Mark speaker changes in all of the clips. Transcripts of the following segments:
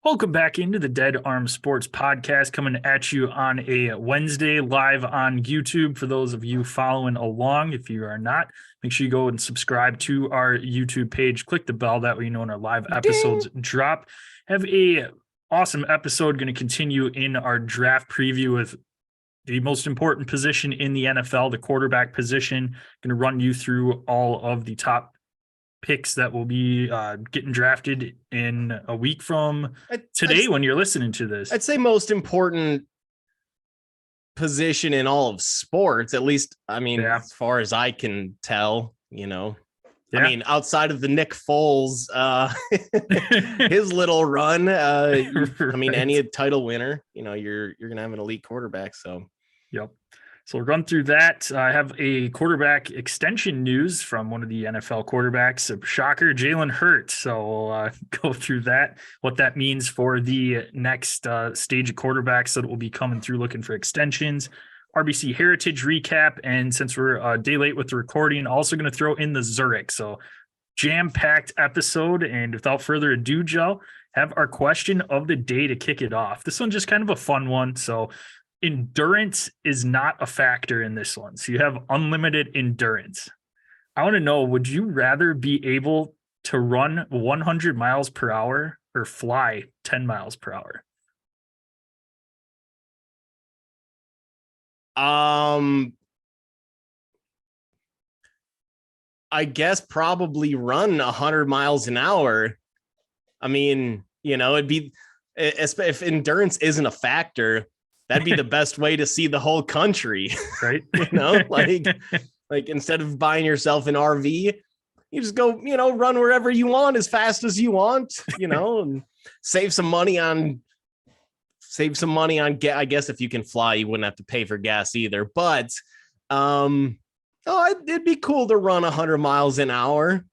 Speaker 1: Welcome back into the Dead Arm Sports Podcast, coming at you on a Wednesday live on YouTube. For those of you following along, if you are not, make sure you go and subscribe to our YouTube page. Click the bell, that way you know when our live episodes drop. Have a awesome episode going to continue in our draft preview with the most important position in the NFL, the quarterback position. Going to run you through all of the top picks that will be getting drafted in a week from today when you're listening to this.
Speaker 2: I'd say most important position in all of sports, at least, as far as I can tell, outside of the Nick Foles, his little run,
Speaker 1: Right.
Speaker 2: any title winner, you're going to have an elite quarterback. So,
Speaker 1: yep. So we'll run through that. I have a quarterback extension news from one of the NFL quarterbacks. A shocker, Jalen Hurts. So we'll go through that, what that means for the next stage of quarterbacks that will be coming through looking for extensions. RBC Heritage recap. And since we're a day late with the recording, also going to throw in the Zurich. So jam-packed episode. And without further ado, Joe, have our question of the day to kick it off. This one's just kind of a fun one. So endurance is not a factor in this one. So you have unlimited endurance. I want to know, would you rather be able to run 100 miles per hour or fly 10 miles per hour?
Speaker 2: I guess probably run 100 miles an hour. It'd be, if endurance isn't a factor, that'd be the best way to see the whole country,
Speaker 1: right?
Speaker 2: Like instead of buying yourself an RV, you just go, run wherever you want as fast as you want, and save some money on gas. I guess if you can fly, you wouldn't have to pay for gas either. But it'd be cool to run 100 miles an hour.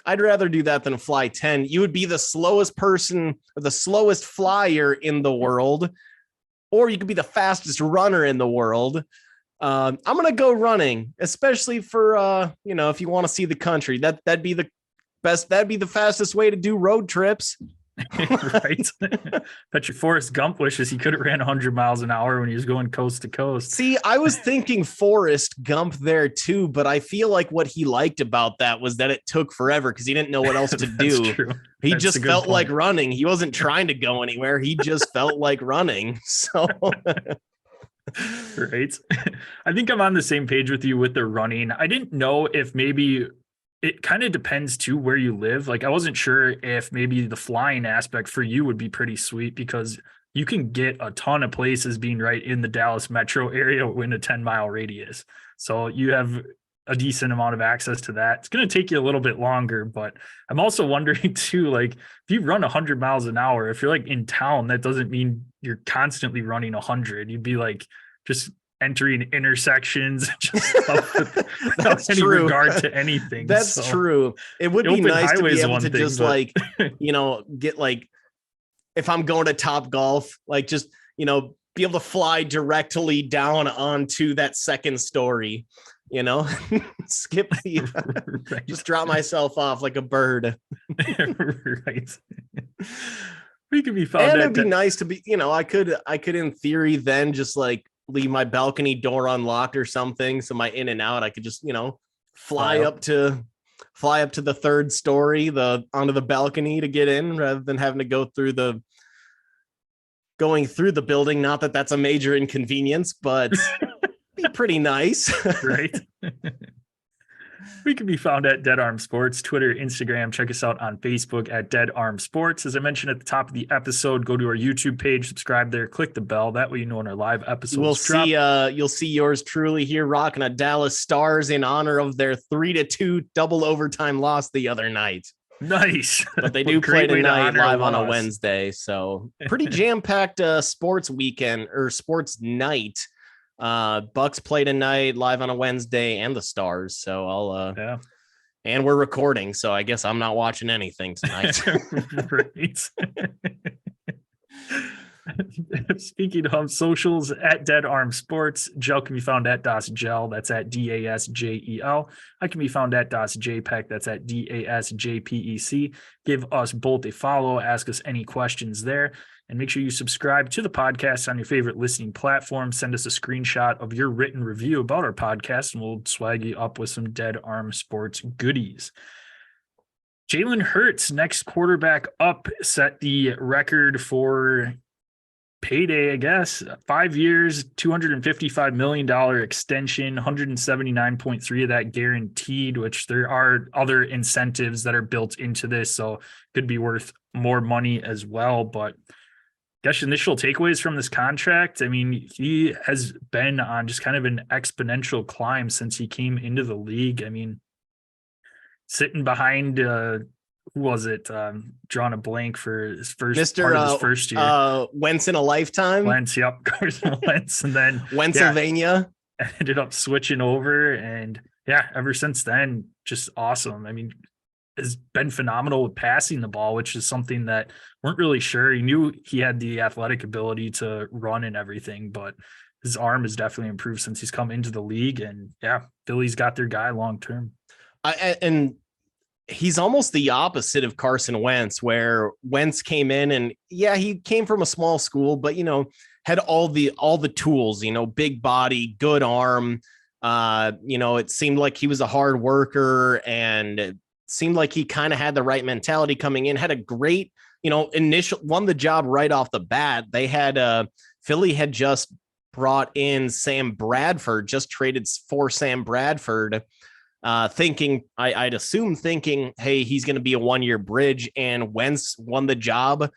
Speaker 2: I'd rather do that than fly 10. You would be the slowest person or the slowest flyer in the world. Or you could be the fastest runner in the world. I'm going to go running, especially for, if you want to see the country. That'd be the best. That'd be the fastest way to do road trips.
Speaker 1: Right. Bet your Forrest Gump wishes he could have ran 100 miles an hour when he was going coast to coast.
Speaker 2: See, I was thinking Forrest Gump there too, but I feel like what he liked about that was that it took forever because he didn't know what else to do.
Speaker 1: True.
Speaker 2: He just felt like running. He wasn't trying to go anywhere. He just felt like running. So
Speaker 1: right. I think I'm on the same page with you with the running. I didn't know if maybe it kind of depends too where you live. Like I wasn't sure if maybe the flying aspect for you would be pretty sweet because you can get a ton of places being right in the Dallas metro area in a 10-mile radius. So you have a decent amount of access to that. It's going to take you a little bit longer, but I'm also wondering too, like if you run 100 miles an hour, if you're like in town, that doesn't mean you're constantly running 100. You'd be like just entering intersections, just without any regard to anything.
Speaker 2: That's true. It would be nice to be able to just get like, if I'm going to Top Golf, like just, be able to fly directly down onto that second story, skip the,
Speaker 1: right.
Speaker 2: Just drop myself off like a bird.
Speaker 1: Right. We could be found.
Speaker 2: And it'd be nice to be, I could in theory then just like leave my balcony door unlocked or something. So my in and out, I could just, fly up to the third story, onto the balcony to get in rather than having to going through the building. Not that that's a major inconvenience, but be pretty nice.
Speaker 1: Right. We can be found at Dead Arm Sports, Twitter, Instagram. Check us out on Facebook at Dead Arm Sports. As I mentioned at the top of the episode, go to our YouTube page, subscribe there, click the bell. That way you know when our live episodes drop.
Speaker 2: You'll see yours truly here rocking a Dallas Stars in honor of their 3-2 double overtime loss the other night.
Speaker 1: Nice.
Speaker 2: But they do play tonight live on a Wednesday. So pretty jam-packed sports weekend or sports night. Bucks play tonight live on a Wednesday and the Stars. So and we're recording. So I guess I'm not watching anything tonight.
Speaker 1: Right. Speaking of socials, at Dead Arm Sports, Gel can be found at DasGel. That's at DASJEL. I can be found at DasJPEC. That's at DASJPEC. Give us both a follow. Ask us any questions there. And make sure you subscribe to the podcast on your favorite listening platform. Send us a screenshot of your written review about our podcast, and we'll swag you up with some Dead Arm Sports goodies. Jalen Hurts, next quarterback up, set the record for payday, I guess. 5 years, $255 million extension, 179.3 of that guaranteed, which there are other incentives that are built into this, so could be worth more money as well. But I guess initial takeaways from this contract, I mean, he has been on just kind of an exponential climb since he came into the league. I mean, sitting behind who was it? Drawing a blank for his first part of his first year.
Speaker 2: Wentz in a lifetime.
Speaker 1: Wentz, yep, Carson Wentz, and then
Speaker 2: Pennsylvania
Speaker 1: ended up switching over, and ever since then, just awesome. I mean, has been phenomenal with passing the ball, which is something that weren't really sure. He knew he had the athletic ability to run and everything, but his arm has definitely improved since he's come into the league. And Philly's got their guy long term.
Speaker 2: And he's almost the opposite of Carson Wentz, where Wentz came in and he came from a small school, but had all the tools, big body, good arm. It seemed like he was a hard worker, and it seemed like he kind of had the right mentality coming in, had a great, initial, won the job right off the bat. They had Philly had just brought in Sam Bradford, just traded for Sam Bradford, thinking, I'd assume thinking, hey, he's going to be a 1-year bridge, and Wentz won the job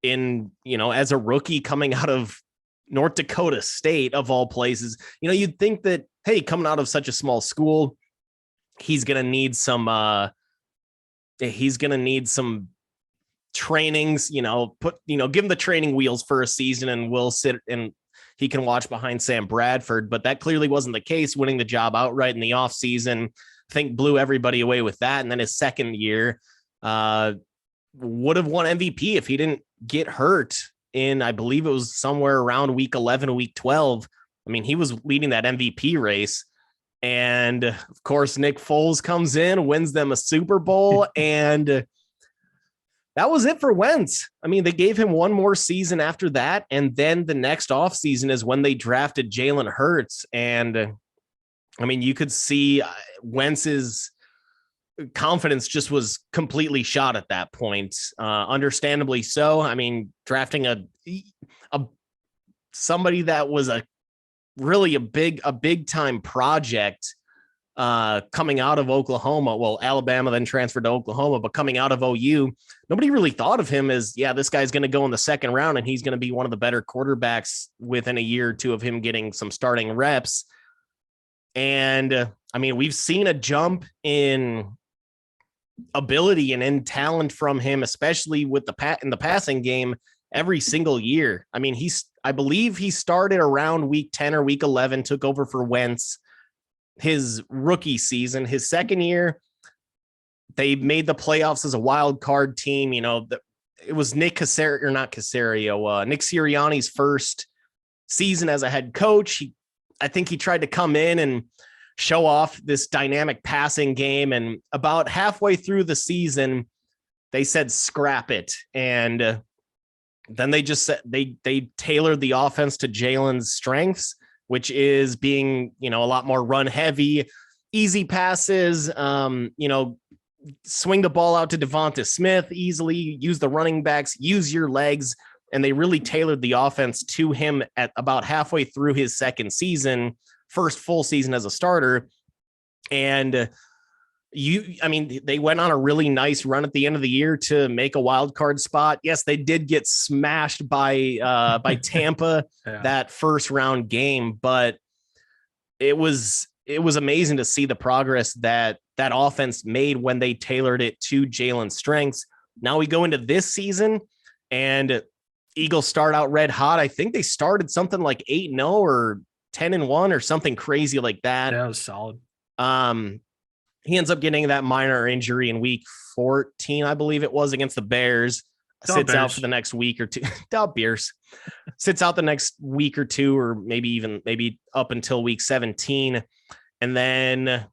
Speaker 2: in, as a rookie coming out of North Dakota State of all places. You'd think that, hey, coming out of such a small school, he's going to need some trainings, give him the training wheels for a season, and we'll sit and he can watch behind Sam Bradford. But that clearly wasn't the case, winning the job outright in the offseason. I think blew everybody away with that. And then his second year would have won MVP if he didn't get hurt in, I believe it was somewhere around week 11, week 12. I mean, he was leading that MVP race. And of course, Nick Foles comes in, wins them a Super Bowl, and that was it for Wentz. I mean, they gave him one more season after that, and then the next offseason is when they drafted Jalen Hurts. And I mean, you could see Wentz's confidence just was completely shot at that point. Understandably so. I mean, drafting a somebody that was really a big time project coming out of Oklahoma. Well, Alabama then transferred to Oklahoma, but coming out of OU, nobody really thought of him as, this guy's going to go in the second round and he's going to be one of the better quarterbacks within a year or two of him getting some starting reps. And I mean, we've seen a jump in ability and in talent from him, especially with in the passing game every single year. I mean, I believe he started around week 10 or week 11, took over for Wentz his rookie season. His second year, they made the playoffs as a wild card team. It was Nick Sirianni's first season as a head coach. I think he tried to come in and show off this dynamic passing game. And about halfway through the season, they said, scrap it. And then they just said they tailored the offense to Jalen's strengths, which is being, a lot more run heavy, easy passes, swing the ball out to Devonta Smith easily, use the running backs, use your legs. And they really tailored the offense to him at about halfway through his second season, first full season as a starter. And they went on a really nice run at the end of the year to make a wild card spot. Yes, they did get smashed by Tampa that first round game, but it was amazing to see the progress that offense made when they tailored it to Jalen's strengths. Now we go into this season and Eagles start out red hot. I think they started something like 8-0 or 10-1 or something crazy like that.
Speaker 1: That was solid.
Speaker 2: He ends up getting that minor injury in week 14, I believe it was, against the Bears. sits out for the next week or two. Beers sits out the next week or two, or maybe up until week 17. And then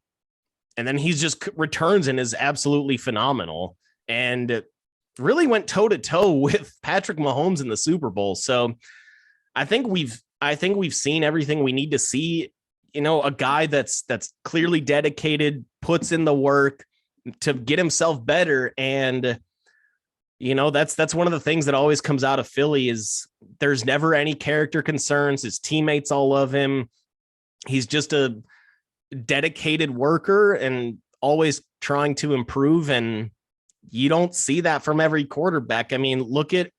Speaker 2: he's just returns and is absolutely phenomenal and really went toe to toe with Patrick Mahomes in the Super Bowl. So I think we've seen everything we need to see. A guy that's clearly dedicated, puts in the work to get himself better. And that's one of the things that always comes out of Philly is there's never any character concerns. His teammates all love him. He's just a dedicated worker and always trying to improve. And you don't see that from every quarterback. I mean, look at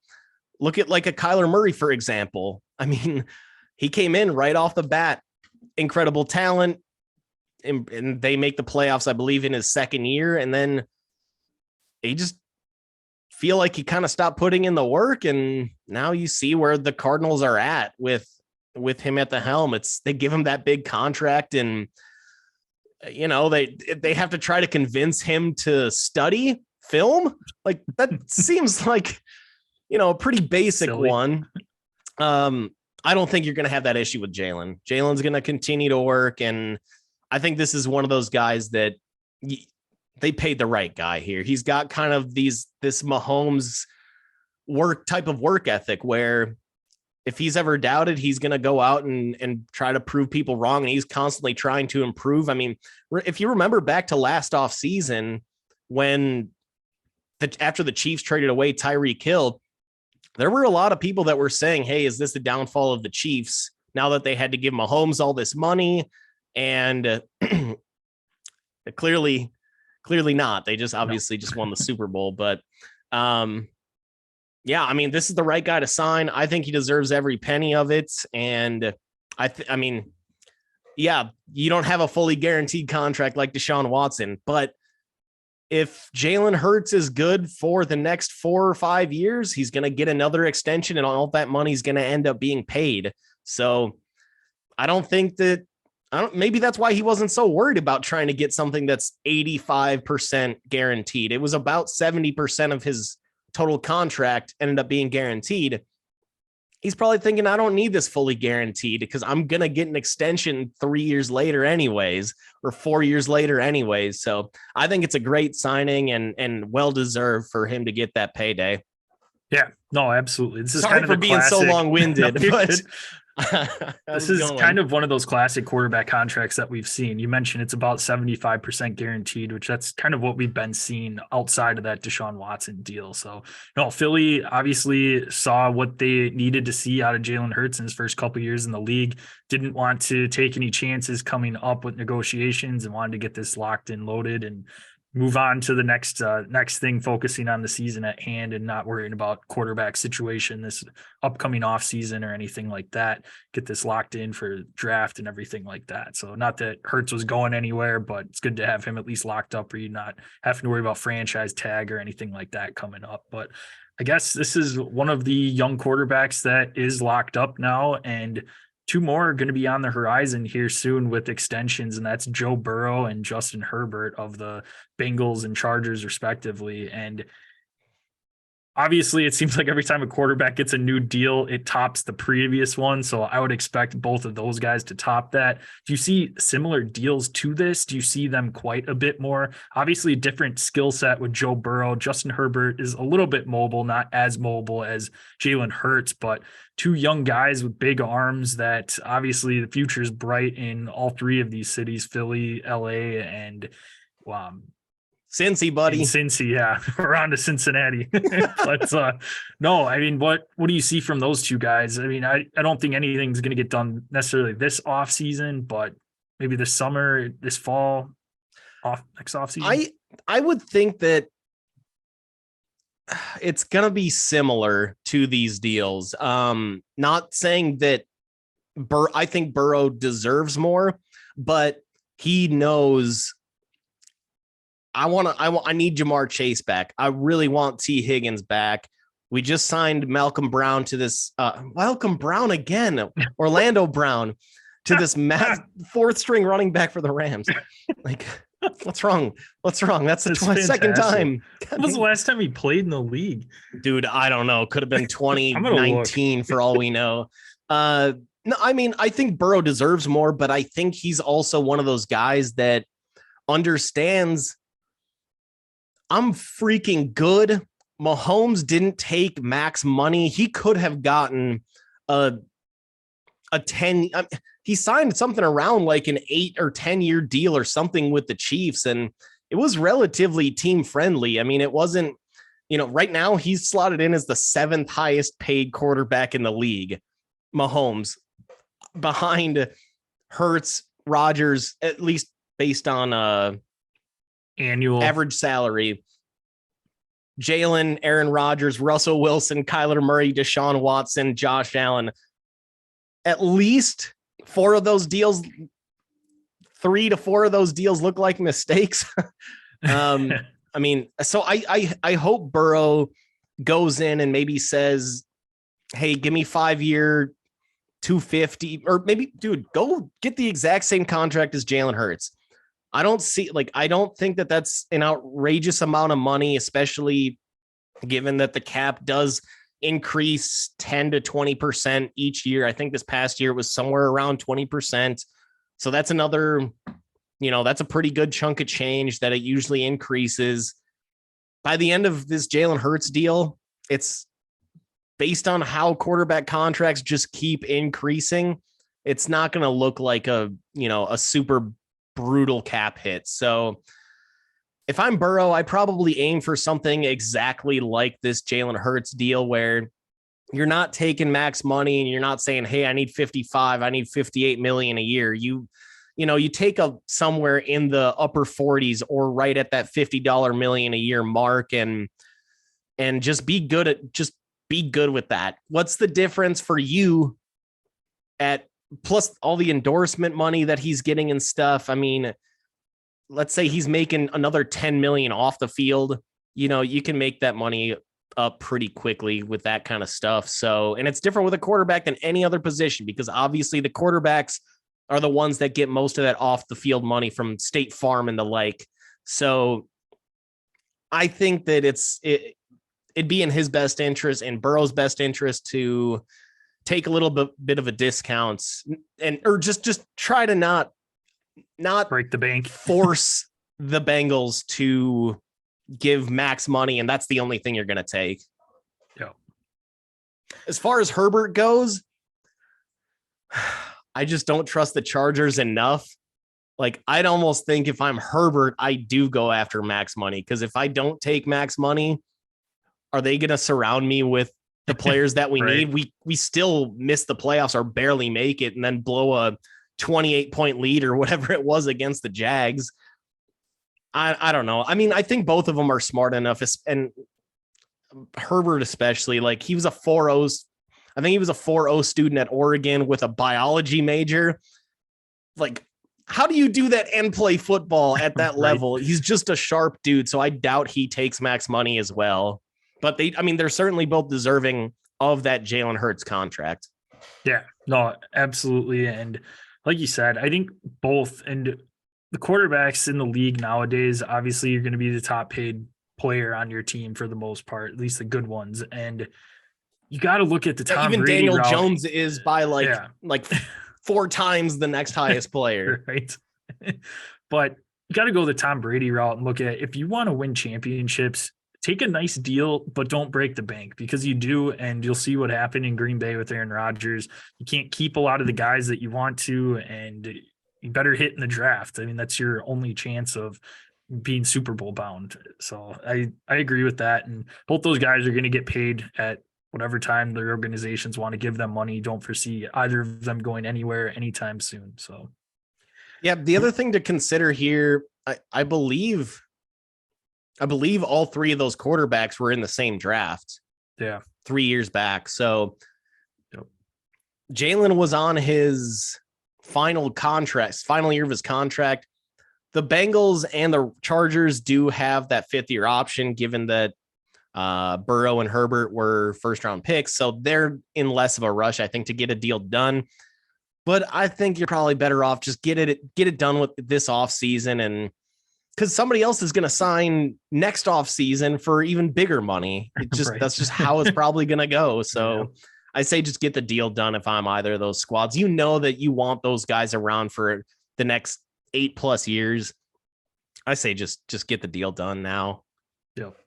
Speaker 2: like a Kyler Murray, for example. I mean, he came in right off the bat, incredible talent, and they make the playoffs, I believe, in his second year. And then they just feel like he kind of stopped putting in the work. And now you see where the Cardinals are at with him at the helm. They give him that big contract, and they have to try to convince him to study film. Like that seems like, a pretty basic Silly. One. I don't think you're going to have that issue with Jalen. Jalen's going to continue to work. And I think this is one of those guys that they paid the right guy here. He's got kind of this Mahomes type of work ethic where if he's ever doubted, he's going to go out and try to prove people wrong. And he's constantly trying to improve. I mean, if you remember back to last off season, when after the Chiefs traded away Tyreek Hill, there were a lot of people that were saying, hey, is this the downfall of the Chiefs now that they had to give Mahomes all this money? And clearly not. They just obviously just won the Super Bowl. But yeah, I mean, this is the right guy to sign. I think he deserves every penny of it. And I mean, yeah, you don't have a fully guaranteed contract like Deshaun Watson, but if Jalen Hurts is good for the next 4 or 5 years, he's going to get another extension and all that money is going to end up being paid. So maybe that's why he wasn't so worried about trying to get something that's 85% guaranteed. It was about 70% of his total contract ended up being guaranteed. He's probably thinking, I don't need this fully guaranteed because I'm going to get an extension 3 years later anyways, or 4 years later anyways. So I think it's a great signing and well-deserved for him to get that payday.
Speaker 1: Yeah, no, absolutely. This is
Speaker 2: Sorry
Speaker 1: kind of
Speaker 2: for being so long-winded,
Speaker 1: no,
Speaker 2: but
Speaker 1: this is kind of one of those classic quarterback contracts that we've seen. You mentioned it's about 75% guaranteed, which that's kind of what we've been seeing outside of that Deshaun Watson deal. So, Philly obviously saw what they needed to see out of Jalen Hurts in his first couple of years in the league. Didn't want to take any chances coming up with negotiations and wanted to get this locked and loaded and move on to the next thing, focusing on the season at hand and not worrying about quarterback situation this upcoming off season or anything like that. Get this locked in for draft and everything like that. So not that Hurts was going anywhere, but it's good to have him at least locked up where you're not having to worry about franchise tag or anything like that coming up. But I guess this is one of the young quarterbacks that is locked up now, and two more are going to be on the horizon here soon with extensions, and that's Joe Burrow and Justin Herbert of the Bengals and Chargers respectively. And obviously it seems like every time a quarterback gets a new deal, it tops the previous one. So I would expect both of those guys to top that. Do you see similar deals to this? Do you see them quite a bit more? Obviously a different skill set with Joe Burrow. Justin Herbert is a little bit mobile, not as mobile as Jalen Hurts, but two young guys with big arms that obviously the future is bright in all three of these cities, Philly, LA, and
Speaker 2: Cincy, buddy.
Speaker 1: Cincy, yeah. We're on to Cincinnati. But no, I mean, what do you see from those two guys? I mean, I don't think anything's going to get done necessarily this off season, but maybe this summer, this fall, next off season.
Speaker 2: I would think that it's going to be similar to these deals. Not saying that I think Burrow deserves more, but he knows I need Jamar Chase back. I really want T. Higgins back. We just signed Malcolm Brown to this Malcolm Brown again, Orlando Brown to this fourth string running back for the Rams. Like, What's wrong? That's the
Speaker 1: That's
Speaker 2: second
Speaker 1: fantastic.
Speaker 2: time.
Speaker 1: When was the last time he played in the league?
Speaker 2: Dude, I don't know. Could have been
Speaker 1: I'm gonna look.
Speaker 2: 2019 for all we know. No, I mean, I think Burrow deserves more, but I think he's also one of those guys that understands I'm freaking good. Mahomes didn't take max money. He could have gotten a 10. He signed something around like an 8 or 10-year deal or something with the Chiefs, and it was relatively team friendly. I mean, it wasn't, right now he's slotted in as the 7th highest paid quarterback in the league. Mahomes behind Hurts, Rodgers, at least based on
Speaker 1: Annual
Speaker 2: average salary. Jalen, Aaron Rodgers, Russell Wilson, Kyler Murray, Deshaun Watson, Josh Allen. At least 4 of those deals, 3 to 4 of those deals look like mistakes. I mean, so I hope Burrow goes in and maybe says, hey, give me 5-year 250, or maybe, dude, go get the exact same contract as Jalen Hurts. I don't think that that's an outrageous amount of money, especially given that the cap does increase 10 to 20% each year. I think this past year was somewhere around 20%. So that's another, that's a pretty good chunk of change that it usually increases. By the end of this Jalen Hurts deal, it's based on how quarterback contracts just keep increasing. It's not going to look like a super brutal cap hit. So if I'm Burrow, I probably aim for something exactly like this Jalen Hurts deal, where you're not taking max money and you're not saying, hey, I need 55, I need 58 million a year. You take somewhere in the upper 40s or right at that $50 million a year mark, and just be good with that. What's the difference for you at plus all the endorsement money that he's getting and stuff? I mean, let's say he's making another 10 million off the field. You can make that money up pretty quickly with that kind of stuff. So, and it's different with a quarterback than any other position, because obviously the quarterbacks are the ones that get most of that off the field money from State Farm and the like. So I think that it'd be in his best interest and Burrow's best interest to take a little bit of a discount or just try to not
Speaker 1: break the bank,
Speaker 2: force the Bengals to give max money. And that's the only thing you're going to take.
Speaker 1: Yeah.
Speaker 2: As far as Herbert goes, I just don't trust the Chargers enough. Like, I'd almost think if I'm Herbert, I do go after max money. Because if I don't take max money, are they going to surround me with the players that we
Speaker 1: right.
Speaker 2: need? We still miss the playoffs or barely make it and then blow a 28-point lead or whatever it was against the Jags. I don't know. I mean, I think both of them are smart enough, and Herbert especially. Like, he was a 4.0. I think he was a 4.0 student at Oregon with a biology major. Like, how do you do that and play football at that level? He's just a sharp dude, so I doubt he takes max money as well. But they're certainly both deserving of that Jalen Hurts contract.
Speaker 1: Yeah, no, absolutely. And like you said, I think both, and the quarterbacks in the league nowadays, obviously you're going to be the top paid player on your team for the most part, at least the good ones. And you got to look at the Tom
Speaker 2: even
Speaker 1: Brady
Speaker 2: Daniel
Speaker 1: route.
Speaker 2: Jones is by like 4 times the next highest player.
Speaker 1: Right. But you got to go the Tom Brady route and look at, if you want to win championships, take a nice deal, but don't break the bank, because you do. And you'll see what happened in Green Bay with Aaron Rodgers. You can't keep a lot of the guys that you want to, and you better hit in the draft. I mean, that's your only chance of being Super Bowl bound. So I agree with that. And both those guys are going to get paid at whatever time their organizations want to give them money. Don't foresee either of them going anywhere anytime soon. So,
Speaker 2: yeah. The other thing to consider here, I believe all 3 of those quarterbacks were in the same draft.
Speaker 1: Yeah.
Speaker 2: 3 years back. So Jalen was on his final year of his contract. The Bengals and the Chargers do have that 5th-year option, given that Burrow and Herbert were first-round picks. So they're in less of a rush, I think, to get a deal done. But I think you're probably better off just get it done with this offseason and because somebody else is going to sign next off season for even bigger money. It just,
Speaker 1: Right.
Speaker 2: that's just how it's probably going to go. So I say, just get the deal done. If I'm either of those squads, you know, that you want those guys around for the next 8+ years. I say, just get the deal done now.
Speaker 1: Yep.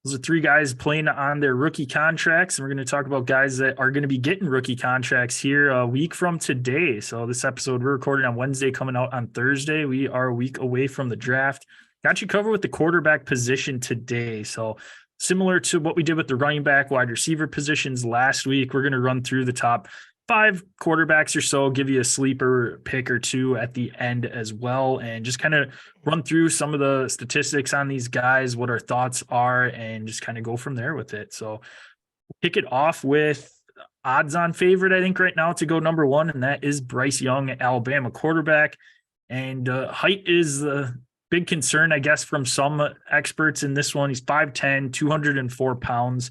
Speaker 1: Those are 3 guys playing on their rookie contracts, and we're going to talk about guys that are going to be getting rookie contracts here a week from today. So this episode we're recording on Wednesday, coming out on Thursday. We are a week away from the draft. Got you covered with the quarterback position today. So similar to what we did with the running back, wide receiver positions last week, we're going to run through the top 5 quarterbacks or so, give you a sleeper pick or 2 at the end as well, and just kind of run through some of the statistics on these guys, what our thoughts are, and just kind of go from there with it. So kick it off with odds on favorite, I think, right now to go number 1, and that is Bryce Young, Alabama quarterback. And height is the big concern, I guess, from some experts in this one. He's 5'10", 204 pounds.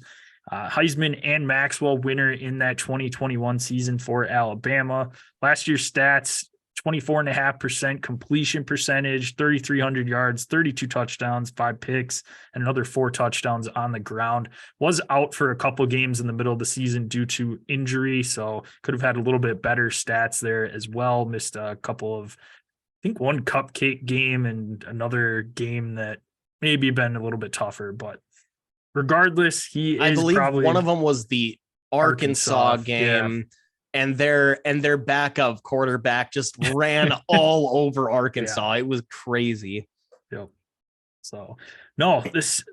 Speaker 1: Heisman and Maxwell winner in that 2021 season for Alabama. Last year's stats, 24.5% completion percentage, 3,300 yards, 32 touchdowns, 5 picks, and another 4 touchdowns on the ground. Was out for a couple games in the middle of the season due to injury, so could have had a little bit better stats there as well. Missed a couple of, I think, one cupcake game and another game that maybe been a little bit tougher, but regardless, I believe probably
Speaker 2: one of them was the Arkansas game, and their backup quarterback just ran all over Arkansas. It was crazy.
Speaker 1: Yep. So no, this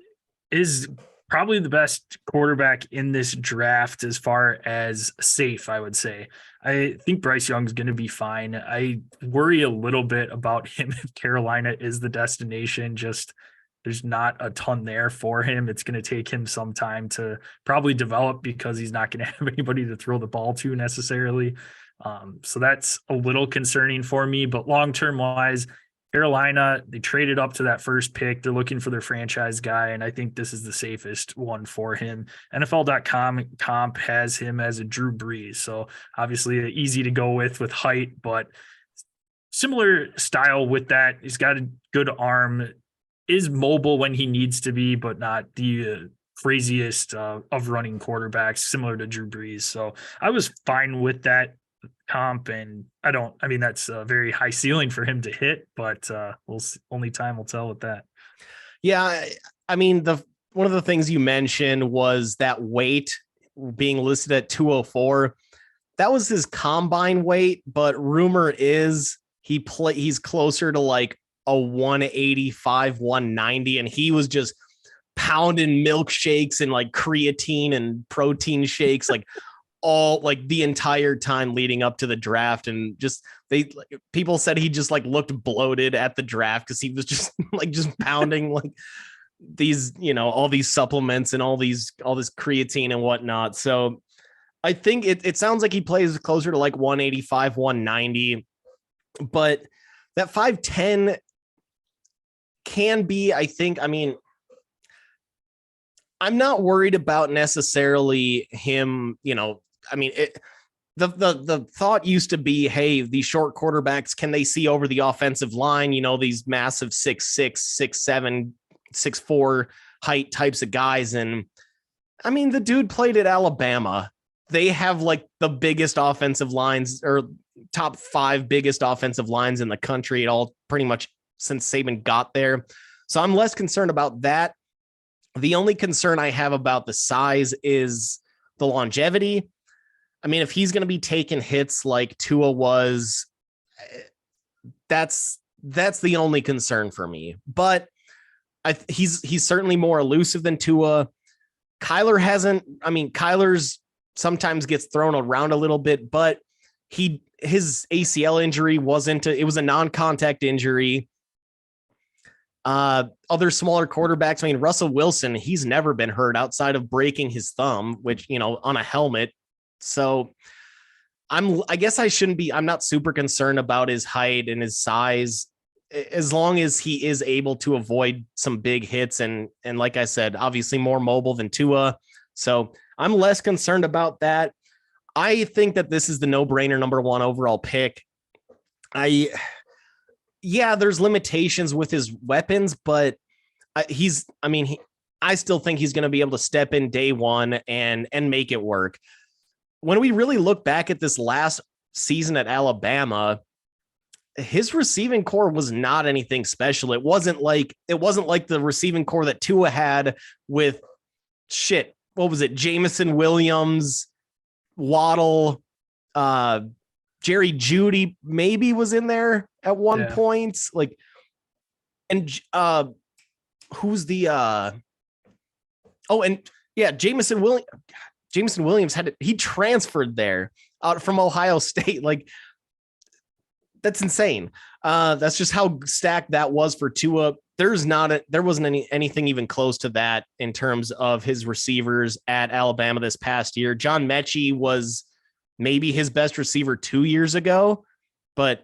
Speaker 1: is probably the best quarterback in this draft as far as safe, I would say. I think Bryce Young's going to be fine. I worry a little bit about him if Carolina is the destination. Just there's not a ton there for him. It's going to take him some time to probably develop because he's not going to have anybody to throw the ball to necessarily. So that's a little concerning for me. But long-term wise, Carolina, they traded up to that first pick. They're looking for their franchise guy, and I think this is the safest one for him. NFL.com comp has him as a Drew Brees. So obviously easy to go with height, but similar style with that. He's got a good arm, is mobile when he needs to be, but not the craziest of running quarterbacks, similar to Drew Brees. So I was fine with that comp, and that's a very high ceiling for him to hit, but only time will tell with that.
Speaker 2: Yeah, I mean, one of the things you mentioned was that weight being listed at 204. That was his combine weight, but rumor is he's closer to like a 185, 190, and he was just pounding milkshakes and like creatine and protein shakes like all like the entire time leading up to the draft. And just people said he just like looked bloated at the draft because he was just like just pounding like these, all these supplements and all this creatine and whatnot. So I think it sounds like he plays closer to like 185, 190, but that 5'10" can be, I'm not worried about necessarily him, the thought used to be, hey, these short quarterbacks, can they see over the offensive line? These massive 6'6", 6'7", 6'4" height types of guys. And the dude played at Alabama. They have like the biggest offensive lines, or top 5 biggest offensive lines in the country at all, pretty much since Saban got there. So I'm less concerned about that. The only concern I have about the size is the longevity. If he's going to be taking hits like Tua was, that's the only concern for me. But he's certainly more elusive than Tua. Kyler's sometimes gets thrown around a little bit, but his ACL injury it was a non-contact injury. Other smaller quarterbacks, Russell Wilson, he's never been hurt outside of breaking his thumb, which, on a helmet. So I guess I'm not super concerned about his height and his size, as long as he is able to avoid some big hits. And like I said, obviously more mobile than Tua. So I'm less concerned about that. I think that this is the no-brainer number 1 overall pick. yeah, there's limitations with his weapons, but I still think he's going to be able to step in day one and make it work. When we really look back at this last season at Alabama, his receiving core was not anything special. It wasn't like the receiving core that Tua had with what was it? Jamison Williams, Waddle, Jerry Jeudy maybe was in there at one point. Like, and who's the Jamison Williams he transferred there out from Ohio State. Like, that's insane. That's just how stacked that was for Tua. There wasn't anything even close to that in terms of his receivers at Alabama this past year. John Mechie was maybe his best receiver 2 years ago, but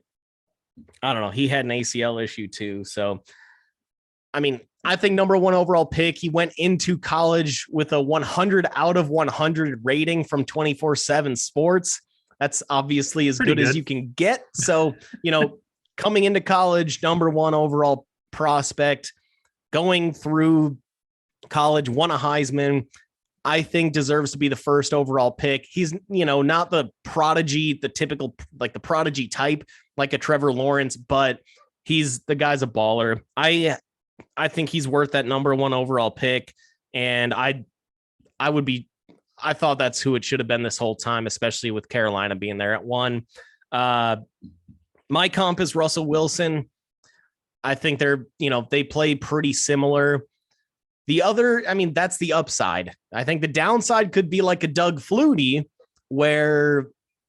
Speaker 2: I don't know. He had an ACL issue too. So, I mean, I think number 1 overall pick, he went into college with a 100 out of 100 rating from 24/7 Sports. That's obviously as good as you can get. So, coming into college, number 1 overall prospect, going through college, won a Heisman, I think deserves to be the first overall pick. He's, not the prodigy, the typical, like the prodigy type, like a Trevor Lawrence, but the guy's a baller. I think he's worth that number 1 overall pick. And I thought that's who it should have been this whole time, especially with Carolina being there at 1. My comp is Russell Wilson. I think they play pretty similar. The other, that's the upside. I think the downside could be like a Doug Flutie, where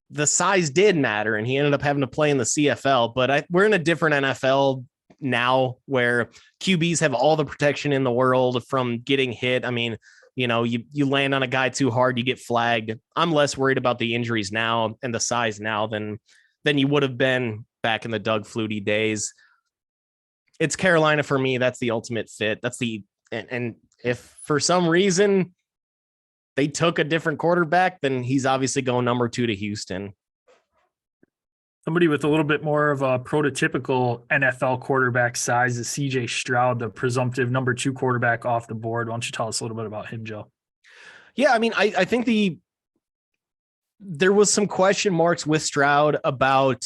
Speaker 2: the size did matter and he ended up having to play in the CFL. But we're in a different NFL now where QBs have all the protection in the world from getting hit. You land on a guy too hard, you get flagged. I'm less worried about the injuries now and the size now than you would have been back in the Doug Flutie days. It's Carolina for me. That's the ultimate fit. And if for some reason they took a different quarterback, then he's obviously going number 2 to Houston.
Speaker 1: Somebody with a little bit more of a prototypical NFL quarterback size is CJ Stroud, the presumptive number 2 quarterback off the board. Why don't you tell us a little bit about him, Joe?
Speaker 2: Yeah, I think there was some question marks with Stroud about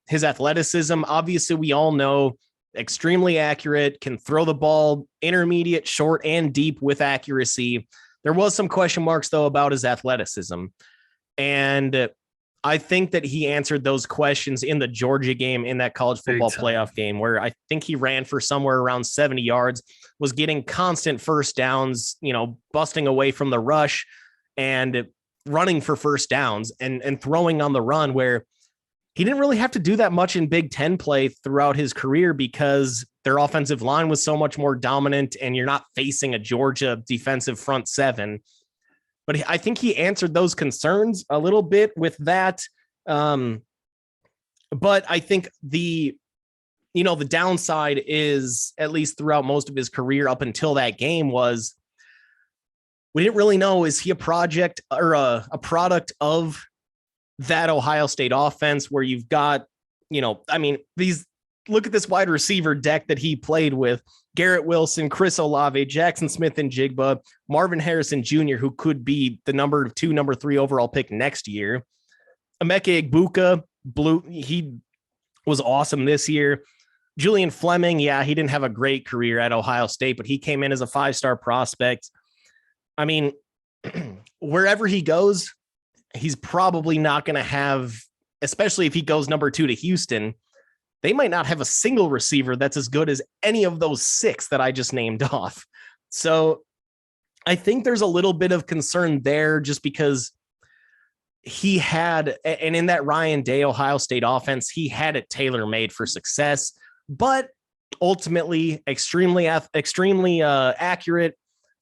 Speaker 2: his athleticism. Obviously, we all know extremely accurate, can throw the ball intermediate, short, and deep with accuracy. There was some question marks, though, about his athleticism. And I think that he answered those questions in the Georgia game, in that college football playoff game, where I think he ran for somewhere around 70 yards, was getting constant first downs, busting away from the rush and running for first downs and throwing on the run, where he didn't really have to do that much in Big Ten play throughout his career because their offensive line was so much more dominant and you're not facing a Georgia defensive front 7. But I think he answered those concerns a little bit with that. But I think the downside is, at least throughout most of his career up until that game, was we didn't really know, is he a project or a product of that Ohio State offense where you've got, look at this wide receiver deck that he played with: Garrett Wilson, Chris Olave, Jackson Smith and Jigba, Marvin Harrison Jr., who could be the number 2, number 3 overall pick next year. Emeka Egbuka, he was awesome this year. Julian Fleming, he didn't have a great career at Ohio State, but he came in as a 5-star prospect. Wherever he goes, he's probably not going to have, especially if he goes number 2 to Houston, they might not have a single receiver that's as good as any of those 6 that I just named off. So I think there's a little bit of concern there, just because he had, and in that Ryan Day Ohio State offense, he had it tailor-made for success, but ultimately extremely accurate,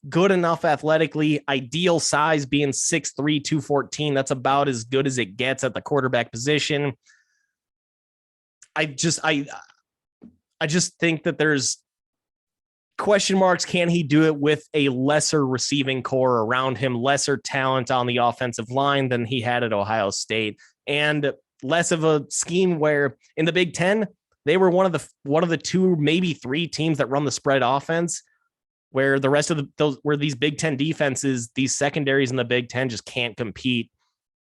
Speaker 2: good enough athletically, ideal size being 6'3", 214. That's about as good as it gets at the quarterback position. I just think that there's question marks. Can he do it with a lesser receiving core around him, lesser talent on the offensive line than he had at Ohio State, and less of a scheme where in the Big Ten, They were one of the two, maybe three teams that run the spread offense, where the rest of where these Big Ten defenses, these secondaries in the Big Ten just can't compete,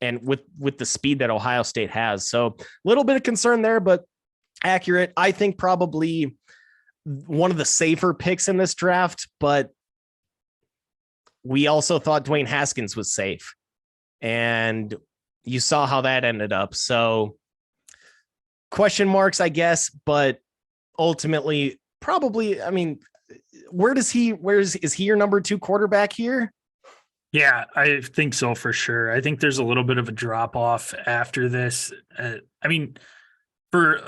Speaker 2: and with the speed that Ohio State has. So a little bit of concern there, but accurate. I think probably one of the safer picks in this draft, but we also thought Dwayne Haskins was safe, and you saw how that ended up. So question marks, I guess, but ultimately probably, I mean, is he your number 2 quarterback here?
Speaker 1: Yeah, I think so for sure. I think there's a little bit of a drop off after this. I mean, for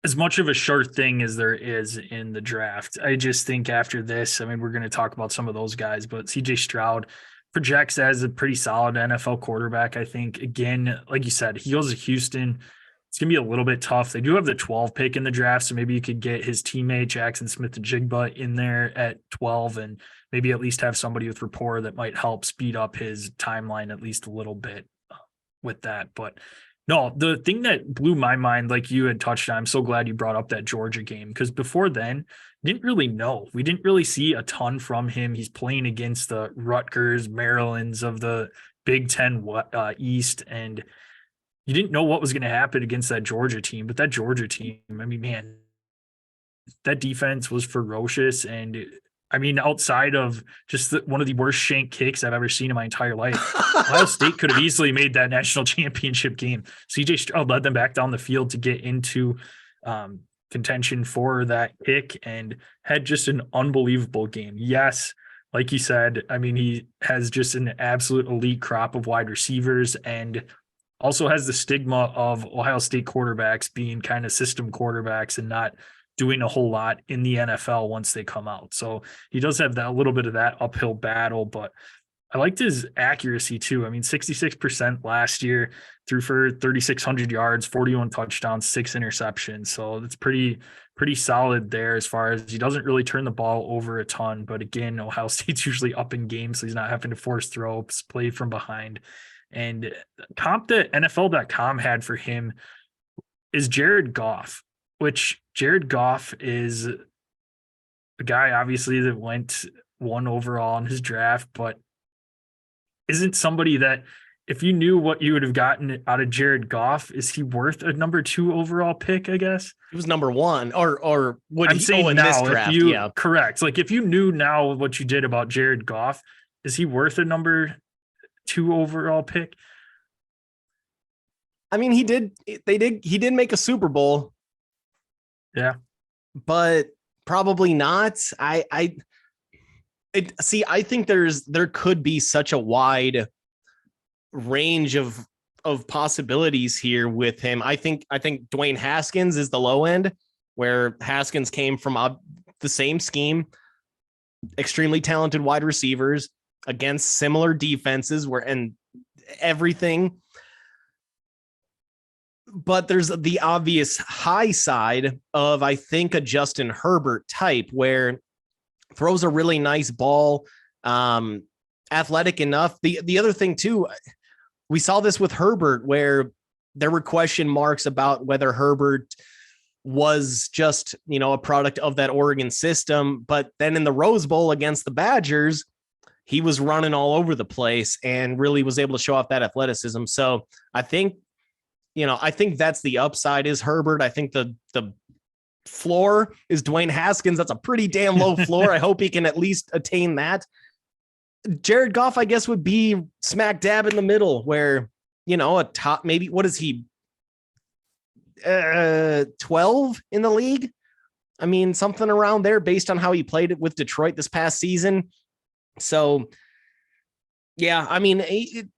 Speaker 1: as much of a sure thing as there is in the draft, I just think after this, I mean, we're going to talk about some of those guys, but CJ Stroud projects as a pretty solid NFL quarterback. I think, again, like you said, he goes to Houston. It's going to be a little bit tough. They do have the 12 pick in the draft, so maybe you could get his teammate Jackson Smith-Njigba in there at 12 and maybe at least have somebody with rapport that might help speed up his timeline at least a little bit with that. But no, the thing that blew my mind, like you had touched on, I'm so glad you brought up that Georgia game, because before then, didn't really know. We didn't really see a ton from him. He's playing against the Rutgers, Marylands of the Big Ten East, and you didn't know what was going to happen against that Georgia team. But that Georgia team, I mean, man, that defense was ferocious. And I mean, outside of just one of the worst shank kicks I've ever seen in my entire life, Ohio State could have easily made that national championship game. CJ Stroud led them back down the field to get into contention for that kick and had just an unbelievable game. Yes, like you said, I mean, he has just an absolute elite crop of wide receivers and also has the stigma of Ohio State quarterbacks being kind of system quarterbacks and not doing a whole lot in the NFL once they come out. So he does have that, a little bit of that uphill battle, but I liked his accuracy too. I mean, 66% last year, threw for 3,600 yards, 41 touchdowns, 6 interceptions. So it's pretty solid there as far as he doesn't really turn the ball over a ton. But again, Ohio State's usually up in games, so he's not having to force throws, play from behind. And comp that NFL.com had for him is Jared Goff, which Jared Goff is a guy obviously that went 1 overall in his draft, but isn't somebody that if you knew what you would have gotten out of Jared Goff, is he worth a number 2 overall pick, I guess?
Speaker 2: He was number 1 or would
Speaker 1: I'm
Speaker 2: he
Speaker 1: saying
Speaker 2: in
Speaker 1: now,
Speaker 2: this draft?
Speaker 1: if you,
Speaker 2: yeah.
Speaker 1: Correct. Like if you knew now what you did about Jared Goff, is he worth a number 2 overall pick?
Speaker 2: I mean, he did make a Super Bowl.
Speaker 1: Yeah.
Speaker 2: But probably not. I think there could be such a wide range of possibilities here with him. I think Dwayne Haskins is the low end, where Haskins came from the same scheme, extremely talented wide receivers against similar defenses and everything. But there's the obvious high side of, I think, a Justin Herbert type where throws a really nice ball, athletic enough. The other thing too, we saw this with Herbert where there were question marks about whether Herbert was just, a product of that Oregon system. But then in the Rose Bowl against the Badgers, he was running all over the place and really was able to show off that athleticism. So I think that's the upside is Herbert. I think the floor is Dwayne Haskins. That's a pretty damn low floor. I hope he can at least attain that. Jared Goff, I guess, would be smack dab in the middle where, a top, maybe, what is he? 12 in the league. I mean, something around there based on how he played it with Detroit this past season. So yeah, I mean,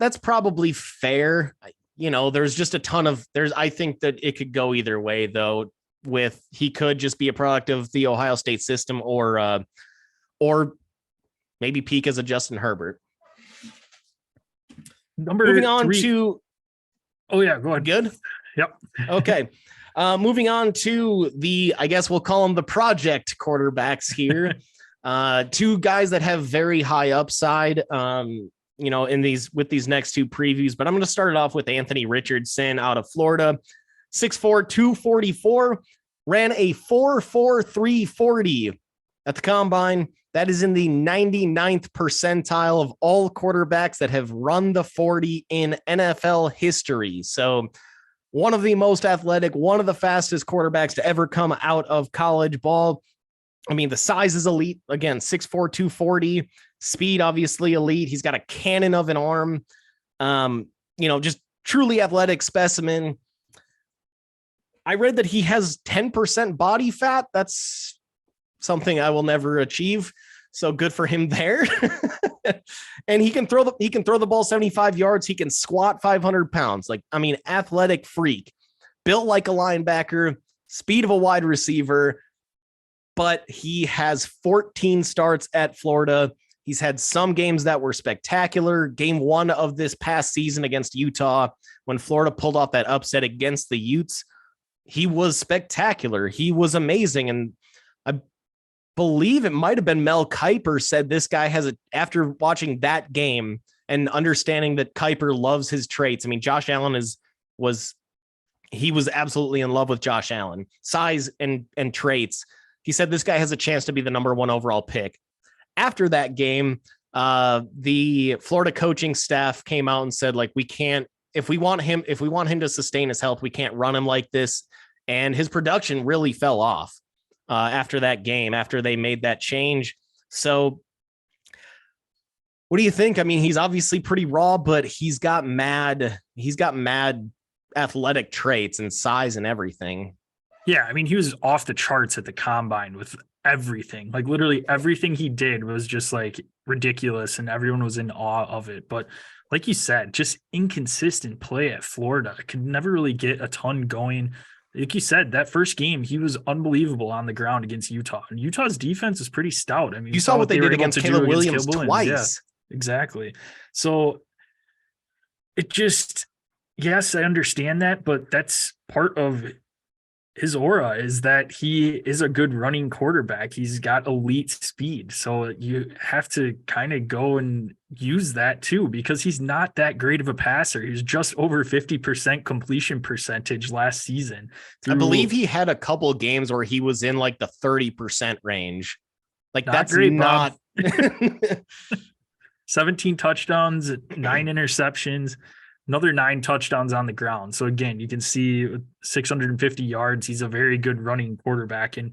Speaker 2: that's probably fair. There's just a ton of I think that it could go either way though, he could just be a product of the Ohio State system or maybe peak as a Justin Herbert. Moving on
Speaker 1: 3.
Speaker 2: to. Oh yeah.
Speaker 1: Go ahead.
Speaker 2: Good.
Speaker 1: Yep.
Speaker 2: Okay. Moving on to I guess we'll call them the project quarterbacks here. 2 guys that have very high upside. With these next 2 previews, but I'm going to start it off with Anthony Richardson out of Florida, 6'4", 244. ran a 4.4340 at the combine. That is in the 99th percentile of all quarterbacks that have run the 40 in NFL history. So one of the most athletic, one of the fastest quarterbacks to ever come out of college ball. I mean, the size is elite. Again, 6'4", 240. Speed, obviously elite. He's got a cannon of an arm. Just truly athletic specimen. I read that he has 10% body fat. That's something I will never achieve. So good for him there. And he can throw the ball 75 yards. He can squat 500 pounds. Athletic freak, built like a linebacker, speed of a wide receiver, but he has 14 starts at Florida. He's had some games that were spectacular. Game 1 of this past season against Utah, when Florida pulled off that upset against the Utes, he was spectacular. He was amazing. And I believe it might have been Mel Kiper said this guy after watching that game and understanding that Kiper loves his traits. I mean, Josh Allen was absolutely in love with Josh Allen, size and traits. He said this guy has a chance to be the number 1 overall pick. After that game, the Florida coaching staff came out and said, we can't, if we want him to sustain his health, we can't run him like this. And his production really fell off after that game, after they made that change. So what do you think? I mean, he's obviously pretty raw, but he's got mad athletic traits and size and everything.
Speaker 1: Yeah, I mean, he was off the charts at the combine with everything. Literally everything he did was just ridiculous, and everyone was in awe of it. But like you said, just inconsistent play at Florida. Could never really get a ton going. Like you said, that first game, he was unbelievable on the ground against Utah. And Utah's defense is pretty stout. I mean,
Speaker 2: you saw what they did against Caleb Williams twice.
Speaker 1: Yeah, exactly. So it just, yes, I understand that, but that's part of his aura, is that he is a good running quarterback. He's got elite speed. So you have to kind of go and use that too, because he's not that great of a passer. He was just over 50% completion percentage last season.
Speaker 2: I believe he had a couple of games where he was in the 30% range. That's
Speaker 1: great,
Speaker 2: not
Speaker 1: 17 touchdowns, 9 interceptions. Another 9 touchdowns on the ground. So again, you can see 650 yards. He's a very good running quarterback. And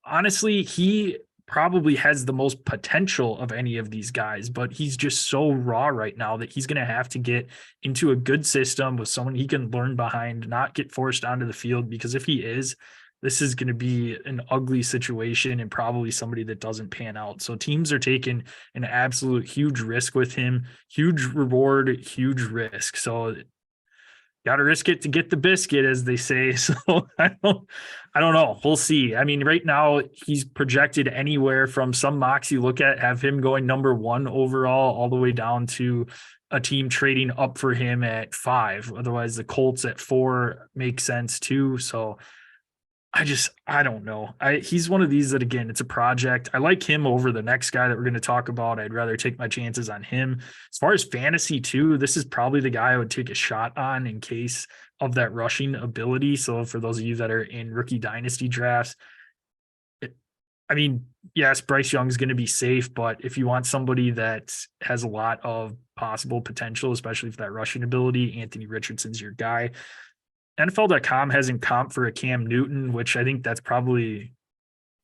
Speaker 1: honestly, he probably has the most potential of any of these guys, but he's just so raw right now that he's going to have to get into a good system with someone he can learn behind, not get forced onto the field, because if he is, this is going to be an ugly situation and probably somebody that doesn't pan out. So teams are taking an absolute huge risk with him, huge reward, huge risk. So got to risk it to get the biscuit, as they say. So I don't know. We'll see. I mean, right now he's projected anywhere from some mocks you look at have him going number 1 overall, all the way down to a team trading up for him at 5. Otherwise the Colts at 4 make sense too. So I don't know. He's one of these that, again, it's a project. I like him over the next guy that we're going to talk about. I'd rather take my chances on him. As far as fantasy too, this is probably the guy I would take a shot on in case of that rushing ability. So for those of you that are in rookie dynasty drafts, yes, Bryce Young's going to be safe, but if you want somebody that has a lot of possible potential, especially for that rushing ability, Anthony Richardson's your guy. NFL.com has him comp for a Cam Newton, which I think that's probably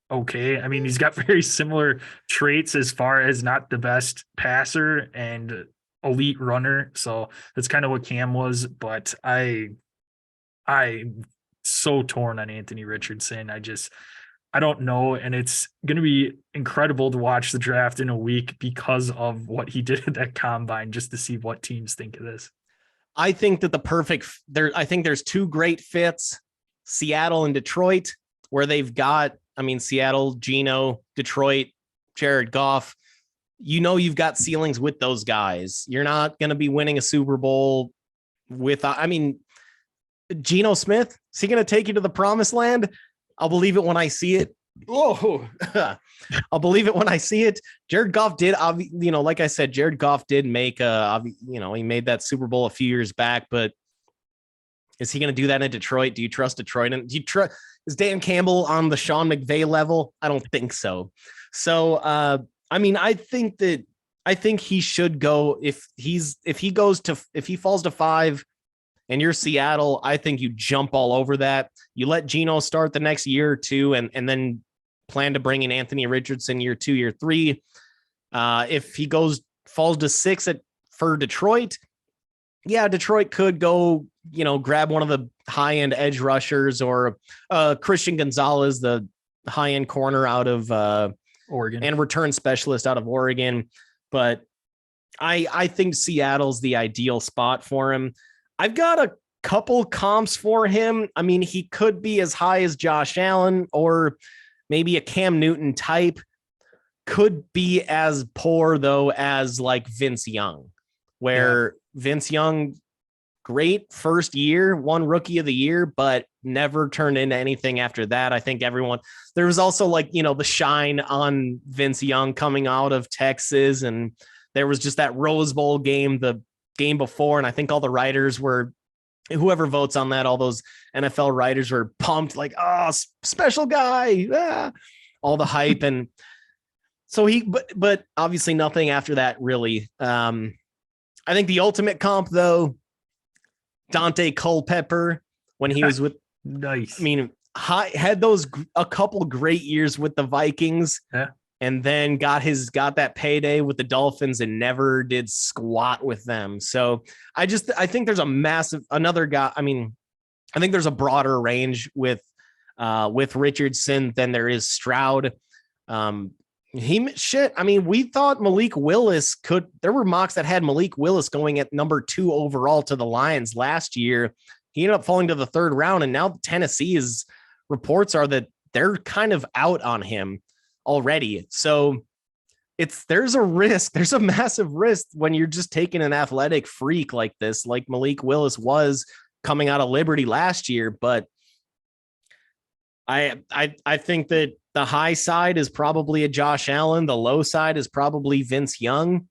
Speaker 1: okay. I mean, he's got very similar traits as far as not the best passer and elite runner. So that's kind of what Cam was. But I'm so torn on Anthony Richardson. I don't know. And it's going to be incredible to watch the draft in a week because of what he did at that combine, just to see what teams think of this.
Speaker 2: I think that I think there's 2 great fits, Seattle and Detroit, where they've got, Seattle, Geno, Detroit, Jared Goff. You've got ceilings with those guys. You're not going to be winning a Super Bowl with, Geno Smith, is he going to take you to the promised land? I'll believe it when I see it. Oh, I'll believe it when I see it. Jared Goff did, like I said, Jared Goff did make he made that Super Bowl a few years back, but Is he going to do that in Detroit? Do you trust Detroit? And do you trust, is Dan Campbell on the Sean McVay level? I don't think so. So, I mean, I think he should go if he falls to 5 and you're Seattle. I think you jump all over that. You let Geno start the next year or two, and then plan to bring in Anthony Richardson year 2, year 3. If he falls to 6 for Detroit, yeah, Detroit could go, grab one of the high-end edge rushers or Christian Gonzalez, the high-end corner out of
Speaker 1: Oregon,
Speaker 2: and return specialist out of Oregon. But I think Seattle's the ideal spot for him. I've got a couple comps for him. I mean, he could be as high as Josh Allen or maybe a Cam Newton type. Could be as poor, though, as like Vince Young, where Vince Young, great first year, won Rookie of the Year, but never turned into anything after that. I think there was also the shine on Vince Young coming out of Texas, and there was just that Rose Bowl game, the game before, and I think all the writers were, whoever votes on that, all those NFL writers were pumped, like, oh, special guy, all the hype. And so but obviously nothing after that, really. I think the ultimate comp, though, Dante Culpepper, when he was with,
Speaker 1: nice.
Speaker 2: I mean, had a couple great years with the Vikings, and then got that payday with the Dolphins and never did squat with them. So I think there's another guy. I mean, I think there's a broader range with Richardson than there is Stroud. I mean, we thought Malik Willis there were mocks that had Malik Willis going at number 2 overall to the Lions last year. He ended up falling to the 3rd round, and now Tennessee's reports are that they're kind of out on him already. So there's a risk. There's a massive risk when you're just taking an athletic freak like this, like Malik Willis was coming out of Liberty last year. But I think that the high side is probably a Josh Allen. The low side is probably Vince Young.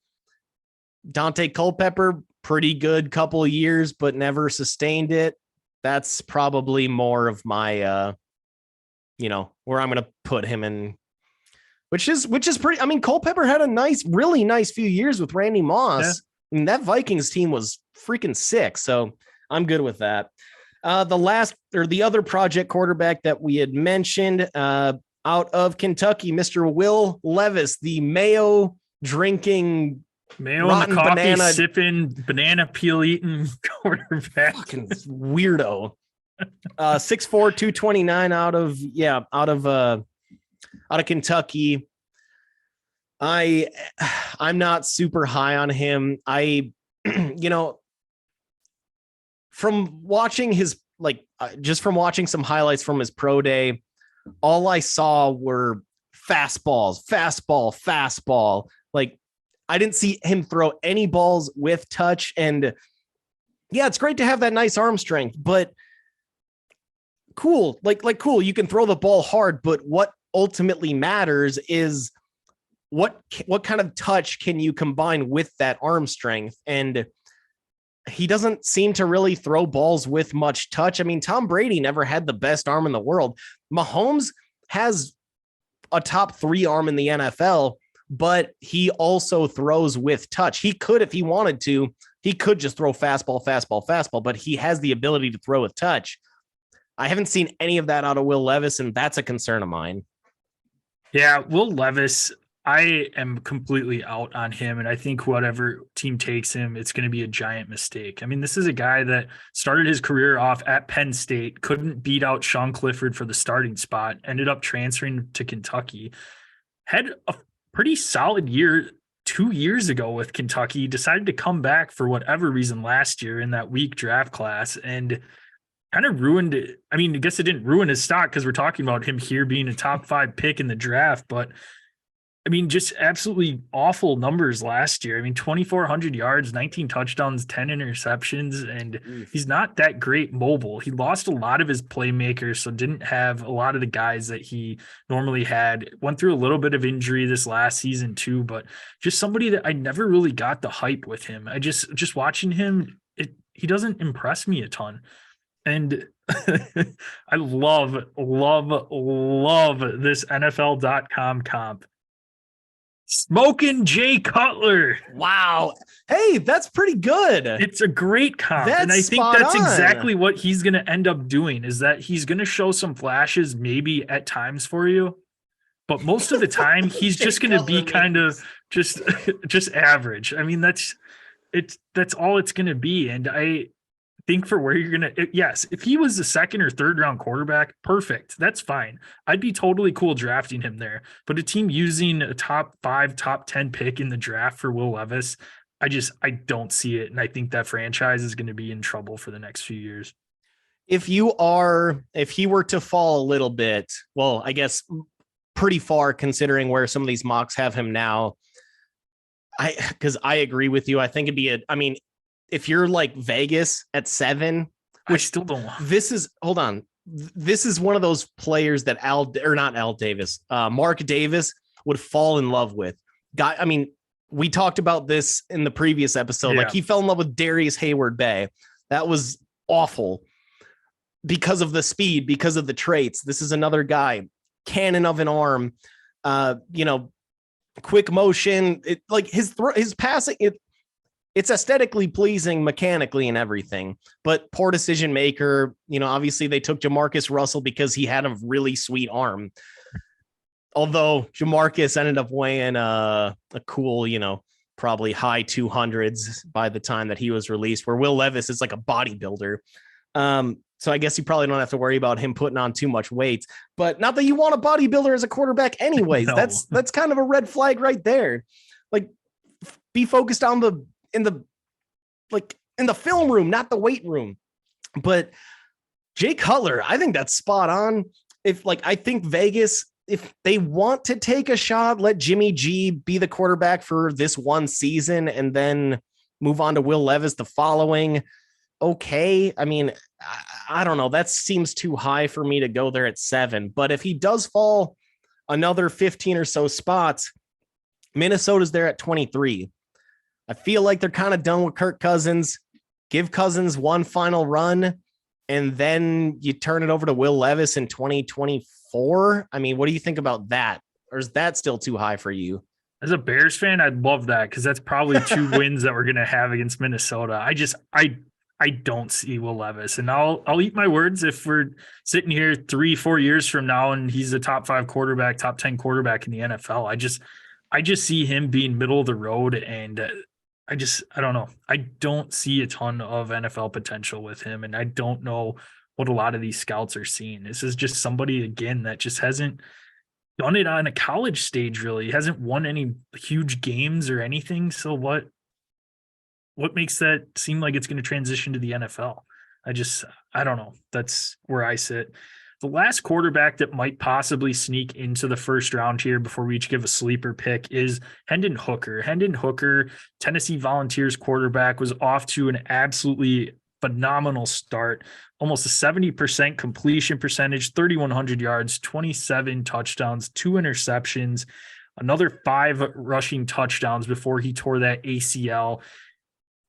Speaker 2: Dante Culpepper, pretty good couple of years, but never sustained it. That's probably more of my, where I'm going to put him in, which is pretty. I mean, Culpepper had a really nice few years with Randy Moss. Yeah. I mean, that Vikings team was freaking sick. So I'm good with that. The other project quarterback that we had mentioned, out of Kentucky, Mr. Will Levis, the Mayo drinking,
Speaker 1: Mayo in the coffee sipping, banana peel eating quarterback.
Speaker 2: Fucking weirdo. 6'4", 229 out of Kentucky. I'm not super high on him. From watching from watching some highlights from his pro day, all I saw were fastball. Like, I didn't see him throw any balls with touch. And yeah, it's great to have that nice arm strength, but cool. Cool. You can throw the ball hard, but what ultimately matters is what kind of touch can you combine with that arm strength? And he doesn't seem to really throw balls with much touch. I mean, Tom Brady never had the best arm in the world. Mahomes has a top 3 arm in the NFL, but he also throws with touch. He could, if he wanted to, he could just throw fastball, but he has the ability to throw with touch. I haven't seen any of that out of Will Levis, and that's a concern of mine.
Speaker 1: Yeah, Will Levis, I am completely out on him, and I think whatever team takes him, it's going to be a giant mistake. I mean, this is a guy that started his career off at Penn State, couldn't beat out Sean Clifford for the starting spot, ended up transferring to Kentucky, had a pretty solid year 2 years ago with Kentucky, decided to come back for whatever reason last year in that weak draft class, and kind of ruined it. I mean, I guess it didn't ruin his stock because we're talking about him here being a top 5 pick in the draft, but I mean, just absolutely awful numbers last year. I mean, 2,400 yards, 19 touchdowns, 10 interceptions, and he's not that great mobile. He lost a lot of his playmakers, so didn't have a lot of the guys that he normally had. Went through a little bit of injury this last season too, but just somebody that I never really got the hype with him. I just watching him, he doesn't impress me a ton. And I love this NFL.com comp. Smoking Jay Cutler.
Speaker 2: Wow. Hey, that's pretty good.
Speaker 1: It's a great comp.
Speaker 2: That's
Speaker 1: and I think
Speaker 2: spot
Speaker 1: that's
Speaker 2: on.
Speaker 1: exactly what he's going to end up doing, is that he's going to show some flashes maybe at times for you. But most of the time, he's just going to be kind of just average. I mean, that's all it's going to be. And I think for where you're going to, yes, if he was the second or third round quarterback, perfect. That's fine. I'd be totally cool drafting him there. But a team using a top 5, top 10 pick in the draft for Will Levis, I don't see it. And I think that franchise is going to be in trouble for the next few years.
Speaker 2: If he were to fall a little bit, well, I guess pretty far considering where some of these mocks have him now, because I agree with you. I think it'd be if you're like Vegas at 7, which
Speaker 1: I still don't.
Speaker 2: Hold on. This is one of those players that Mark Davis would fall in love with. We talked about this in the previous episode.
Speaker 1: Yeah.
Speaker 2: Like, he fell in love with Darius Hayward-Bay. That was awful because of the speed, because of the traits. This is another guy, cannon of an arm, quick motion. His passing, it's aesthetically pleasing mechanically and everything, but poor decision maker. Obviously they took Jamarcus Russell because he had a really sweet arm. Although Jamarcus ended up weighing a cool, probably high 200s by the time that he was released, where Will Levis is like a bodybuilder. So I guess you probably don't have to worry about him putting on too much weight, but not that you want a bodybuilder as a quarterback anyways. No. That's kind of a red flag right there. Like, be focused on in the film room, not the weight room. But Jay Cutler, I think that's spot on. I think Vegas, if they want to take a shot, let Jimmy G be the quarterback for this one season and then move on to Will Levis the following. Okay. I don't know. That seems too high for me to go there at 7. But if he does fall another 15 or so spots, Minnesota's there at 23. I feel like they're kind of done with Kirk Cousins. Give Cousins one final run, and then you turn it over to Will Levis in 2024. What do you think about that? Or is that still too high for you?
Speaker 1: As a Bears fan, I'd love that, because that's probably 2 wins that we're going to have against Minnesota. I don't see Will Levis, and I'll eat my words if we're sitting here 3-4 years from now and he's a top 5 quarterback, top 10 quarterback in the NFL. I just see him being middle of the road, and I don't know. I don't see a ton of NFL potential with him, and I don't know what a lot of these scouts are seeing. This is just somebody, again, that just hasn't done it on a college stage, really. He hasn't won any huge games or anything. So what makes that seem like it's going to transition to the NFL? I don't know. That's where I sit. The last quarterback that might possibly sneak into the first round here before we each give a sleeper pick is Hendon Hooker. Hendon Hooker, Tennessee Volunteers quarterback, was off to an absolutely phenomenal start. Almost a 70% completion percentage, 3,100 yards, 27 touchdowns, 2 interceptions, another 5 rushing touchdowns before he tore that ACL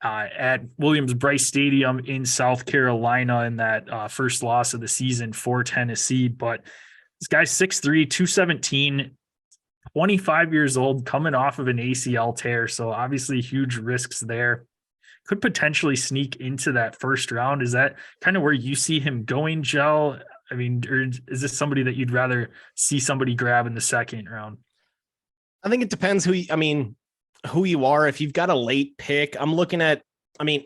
Speaker 1: at Williams-Brice Stadium in South Carolina in that first loss of the season for Tennessee. But this guy's 6'3", 217, 25 years old, coming off of an ACL tear. So obviously huge risks there. Could potentially sneak into that first round. Is that kind of where you see him going, Gel? Or is this somebody that you'd rather see somebody grab in the second round?
Speaker 2: I think it depends who you are. If you've got a late pick, I'm looking at, it'd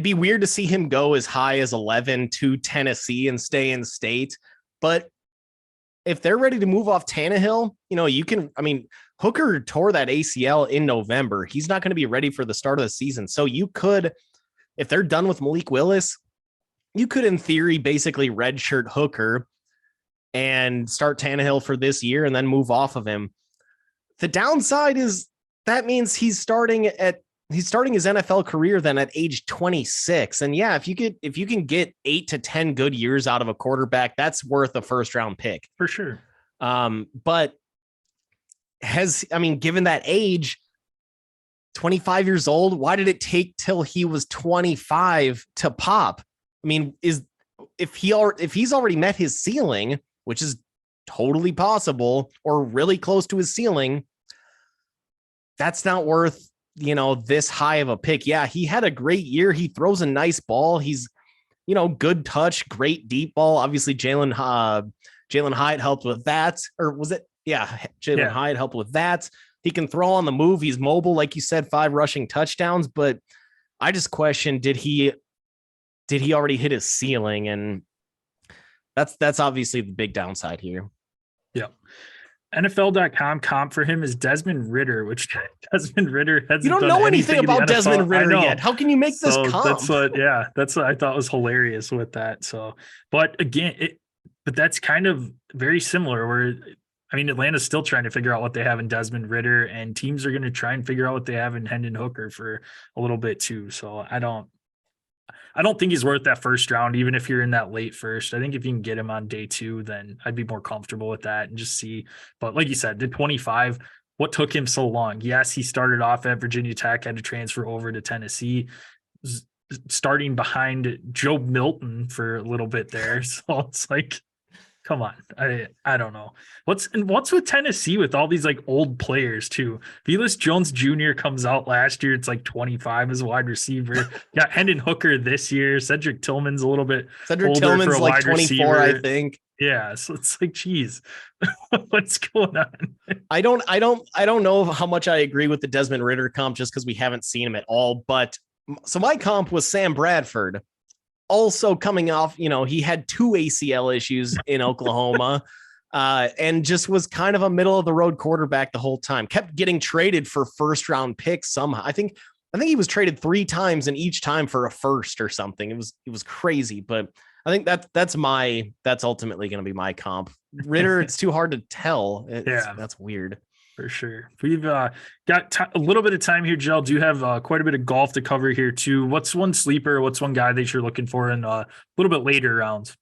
Speaker 2: be weird to see him go as high as 11 to Tennessee and stay in state. But if they're ready to move off Tannehill, Hooker tore that ACL in November. He's not going to be ready for the start of the season. So you could, if they're done with Malik Willis, you could in theory basically redshirt Hooker and start Tannehill for this year and then move off of him. The downside is that means he's starting his NFL career then at age 26. And yeah, if you can get 8 to 10 good years out of a quarterback, that's worth a first round pick
Speaker 1: for sure.
Speaker 2: But given that age, 25 years old. Why did it take till he was 25 to pop? I mean, if he's already met his ceiling, which is totally possible, or really close to his ceiling, that's not worth, this high of a pick. Yeah, he had a great year. He throws a nice ball. He's, good touch, great deep ball. Obviously, Jalen Hyatt helped with that. Or was it? Yeah, Jalen Hyatt helped with that. He can throw on the move. He's mobile, like you said, 5 rushing touchdowns. But I just question, did he already hit his ceiling? And that's obviously the big downside here.
Speaker 1: Yeah. NFL.com comp for him is Desmond Ridder, which Desmond Ridder hasn't.
Speaker 2: You don't know anything about Desmond Ridder yet. How can you make this comp?
Speaker 1: That's what I thought was hilarious with that. So, but again, but that's kind of very similar where, I mean, Atlanta's still trying to figure out what they have in Desmond Ridder, and teams are going to try and figure out what they have in Hendon Hooker for a little bit too. So I don't think he's worth that first round, even if you're in that late first. I think if you can get him on day 2, then I'd be more comfortable with that and just see. But like you said, the 25, what took him so long? Yes, he started off at Virginia Tech, had to transfer over to Tennessee, starting behind Joe Milton for a little bit there. So it's like, come on. I don't know. What's with Tennessee with all these like old players too? Velus Jones Jr. comes out last year. It's like 25 as a wide receiver. Got Hendon Hooker this year. Cedric Tillman's a little bit
Speaker 2: Cedric
Speaker 1: older
Speaker 2: Tillman's
Speaker 1: for a
Speaker 2: like
Speaker 1: wide
Speaker 2: 24,
Speaker 1: receiver.
Speaker 2: I think.
Speaker 1: Yeah. So it's like, geez, what's going on?
Speaker 2: I don't know how much I agree with the Desmond Ridder comp just because we haven't seen him at all. But so my comp was Sam Bradford. Also coming off, he had 2 ACL issues in Oklahoma and just was kind of a middle of the road quarterback the whole time. Kept getting traded for first round picks somehow. I think he was traded 3 times and each time for a first or something. It was crazy, but I think that's ultimately going to be my comp. Ridder, it's too hard to tell. That's weird.
Speaker 1: For sure. We've got a little bit of time here, Jill. Do you have quite a bit of golf to cover here too? What's one sleeper? What's one guy that you're looking for in a little bit later rounds?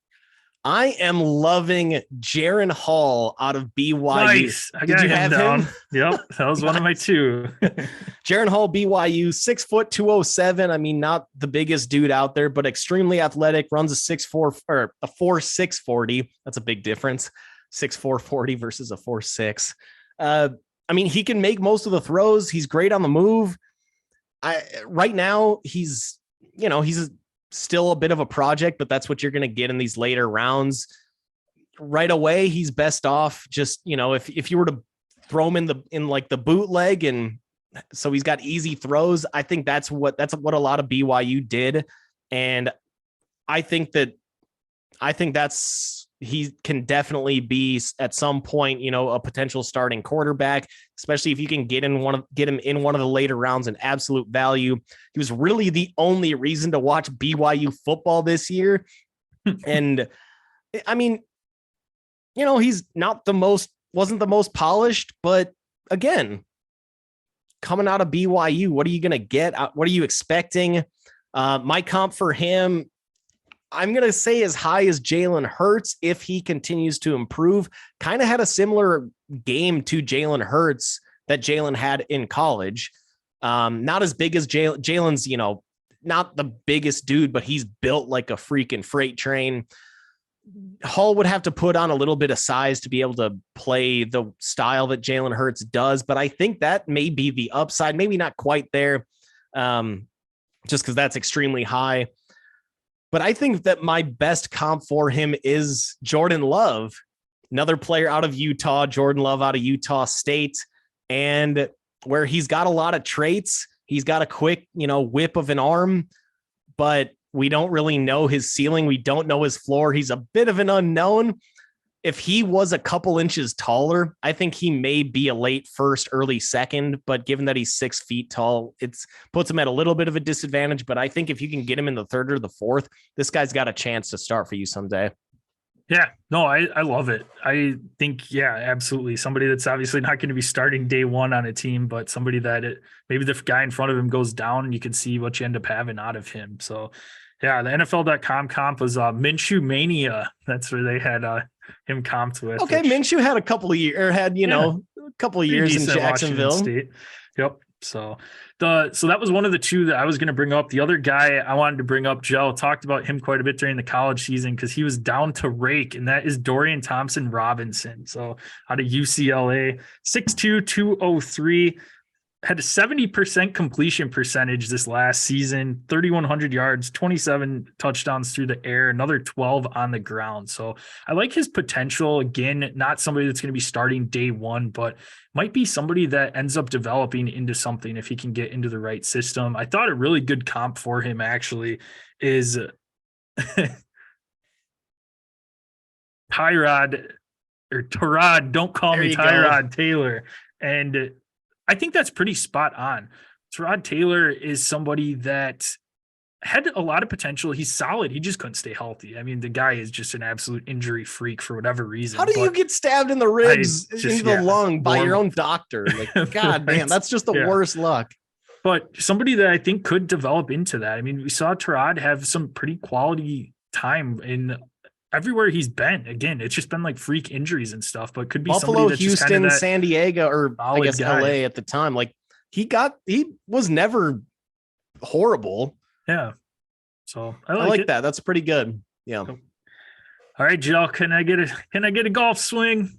Speaker 2: I am loving Jaron Hall out of BYU.
Speaker 1: Nice. Did you have him? Yep. That was one of my 2.
Speaker 2: Jaron Hall, BYU, 6 foot 207. I mean, not the biggest dude out there, but extremely athletic, runs a 6'4" or a 4.6 40. That's a big difference. 6'4" 40 versus a 4.6. I mean, he can make most of the throws. He's great on the move. Right now, he's still a bit of a project, but that's what you're going to get in these later rounds. Right away, he's best off just, if you were to throw him in like the bootleg, and so he's got easy throws. I think that's what a lot of BYU did. And I think he can definitely be at some point, a potential starting quarterback, especially if you can get him in one of the later rounds and absolute value. He was really the only reason to watch BYU football this year. And I mean, he's wasn't the most polished, but again, coming out of BYU, what are you going to get? What are you expecting? My comp for him, I'm going to say as high as Jalen Hurts if he continues to improve. Kind of had a similar game to Jalen Hurts that Jalen had in college. Not as big as Jalen's, not the biggest dude, but he's built like a freaking freight train. Hall would have to put on a little bit of size to be able to play the style that Jalen Hurts does, but I think that may be the upside, maybe not quite there, just because that's extremely high. But I think that my best comp for him is Jordan Love, another player out of Utah, Jordan Love out of Utah State, and where he's got a lot of traits. He's got a quick, whip of an arm, but we don't really know his ceiling. We don't know his floor. He's a bit of an unknown. If he was a couple inches taller, I think he may be a late first, early second, but given that he's 6 feet tall, it puts him at a little bit of a disadvantage. But I think if you can get him in the 3rd or the 4th, this guy's got a chance to start for you someday.
Speaker 1: Yeah, no, I love it. I think, yeah, absolutely. Somebody that's obviously not going to be starting day 1 on a team, but somebody that maybe the guy in front of him goes down and you can see what you end up having out of him. So yeah, the NFL.com comp was Minshew Mania. That's where they had him comped with.
Speaker 2: Okay, Minshew had a couple of years, a couple of years in Jacksonville.
Speaker 1: State. Yep. So that was one of the two that I was going to bring up. The other guy I wanted to bring up, Joe talked about him quite a bit during the college season because he was down to rake, and that is Dorian Thompson-Robinson. So out of UCLA, 6'2", 203. Had a 70% completion percentage this last season, 3,100 yards, 27 touchdowns through the air, another 12 on the ground. So I like his potential. Again, not somebody that's going to be starting day one, but might be somebody that ends up developing into something if he can get into the right system. I thought a really good comp for him actually is Tyrod, don't call me Tyrod Taylor. And I think that's pretty spot on. Tyrod Taylor is somebody that had a lot of potential. He's solid. He just couldn't stay healthy. I mean, the guy is just an absolute injury freak for whatever reason.
Speaker 2: How do you get stabbed in the ribs, into the lung by your own doctor? Like, God damn, that's just the worst luck.
Speaker 1: But somebody that I think could develop into that. I mean, we saw Tyrod have some pretty quality time in everywhere he's been. Again, it's just been like freak injuries and stuff, but could be
Speaker 2: Buffalo, Houston, San Diego, or I guess
Speaker 1: guy.
Speaker 2: LA at the time. Like he was never horrible.
Speaker 1: Yeah. So
Speaker 2: I like that. That's pretty good. Yeah.
Speaker 1: All right, Joe, can I get a golf swing?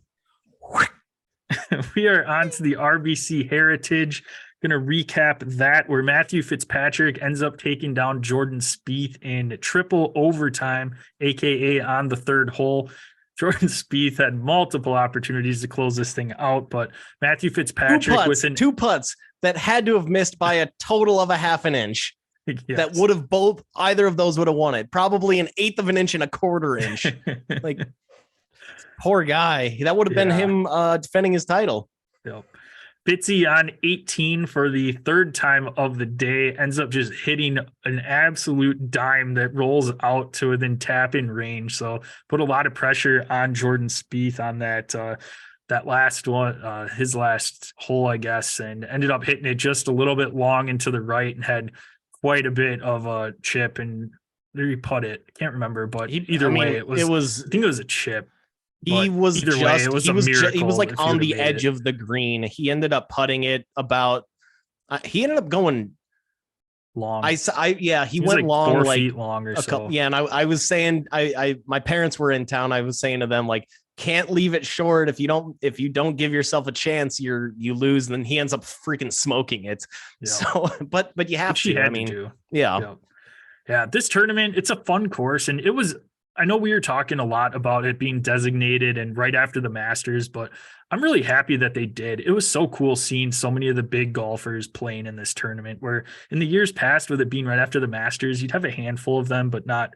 Speaker 1: We are on to the RBC Heritage. Going to recap that where Matthew Fitzpatrick ends up taking down Jordan Spieth in triple overtime, aka on the third hole. Jordan Spieth had multiple opportunities to close this thing out, but Matthew Fitzpatrick
Speaker 2: two putts that had to have missed by a total of a half an inch. Yes. That would have either of those would have won it. Probably an eighth of an inch and a quarter inch. Like, poor guy. That would have been him defending his title.
Speaker 1: Yep. Fitzy on 18 for the third time of the day ends up just hitting an absolute dime that rolls out to within tap-in range. So put a lot of pressure on Jordan Spieth on that last one, his last hole, I guess, and ended up hitting it just a little bit long and to the right and had quite a bit of a chip, and there he put it. I can't remember, but either way, I think it was a chip.
Speaker 2: He was like on the edge of the green. He ended up putting it about. He ended up going
Speaker 1: long.
Speaker 2: He went
Speaker 1: like
Speaker 2: long,
Speaker 1: 4
Speaker 2: like
Speaker 1: feet long or so.
Speaker 2: Couple, and I was saying, my parents were in town. I was saying to them, like, can't leave it short. If you don't give yourself a chance, you lose. And then he ends up freaking smoking it. Yeah. So, but you have to. I mean, yeah.
Speaker 1: This tournament, it's a fun course, and it was. I know we were talking a lot about it being designated and right after the Masters, but I'm really happy that they did. It was so cool seeing so many of the big golfers playing in this tournament, where in the years past, with it being right after the Masters, you'd have a handful of them, but not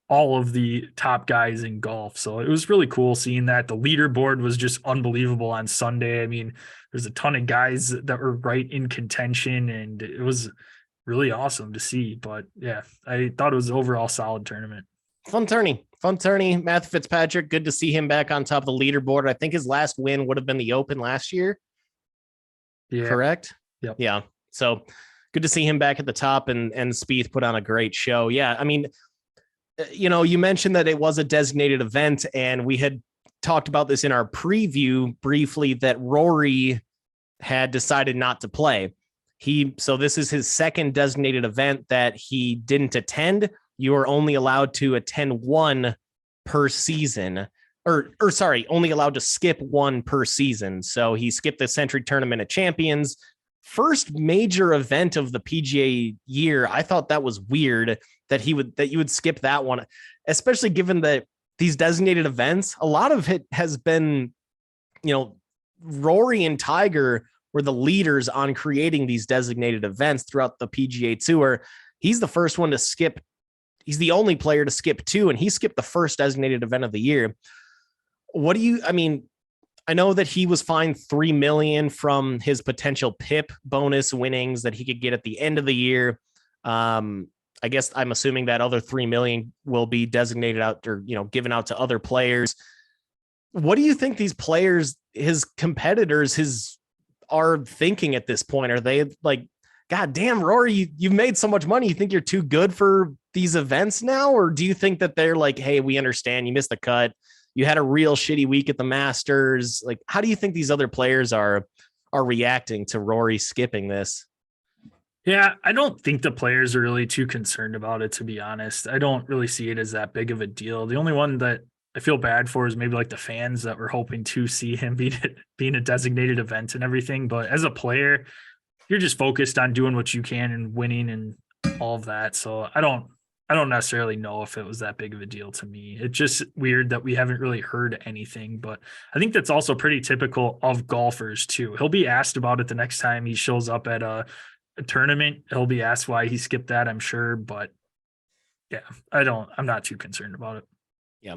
Speaker 1: all of the top guys in golf. So it was really cool seeing that. The leaderboard was just unbelievable on Sunday. I mean, there's a ton of guys that were right in contention, and it was really awesome to see. But yeah, I thought it was an overall solid tournament.
Speaker 2: Fun tourney. Matthew Fitzpatrick, good to see him back on top of the leaderboard. I think his last win would have been the Open last year. Yeah. Correct?
Speaker 1: Yep.
Speaker 2: Yeah. So good to see him back at the top, and Spieth put on a great show. Yeah. I mean, you mentioned that it was a designated event, and we had talked about this in our preview briefly, that Rory had decided not to play. So this is his second designated event that he didn't attend. You are only allowed to attend one per season, or only allowed to skip one per season. So he skipped the Century Tournament of Champions, first major event of the PGA year. I thought that was weird that you would skip that one, especially given that these designated events, a lot of it has been, Rory and Tiger were the leaders on creating these designated events throughout the PGA Tour. He's the first one to skip. He's the only player to skip two, and he skipped the first designated event of the year. I know that he was fined $3 million from his potential PIP bonus winnings that he could get at the end of the year. I guess I'm assuming that other $3 million will be designated out or, given out to other players. What do you think these players, his competitors, are thinking at this point? Are they like, God damn, Rory, you've made so much money. You think you're too good for these events now? Or do you think that they're like, hey, we understand you missed the cut. You had a real shitty week at the Masters. Like, how do you think these other players are reacting to Rory skipping this?
Speaker 1: Yeah, I don't think the players are really too concerned about it, to be honest. I don't really see it as that big of a deal. The only one that I feel bad for is maybe like the fans that were hoping to see him being a designated event and everything. But as a player, you're just focused on doing what you can and winning and all of that. So I don't necessarily know if it was that big of a deal to me. It's just weird that we haven't really heard anything, but I think that's also pretty typical of golfers too. He'll be asked about it the next time he shows up at a tournament. He'll be asked why he skipped that, I'm sure, but yeah, I'm not too concerned about it.
Speaker 2: Yeah.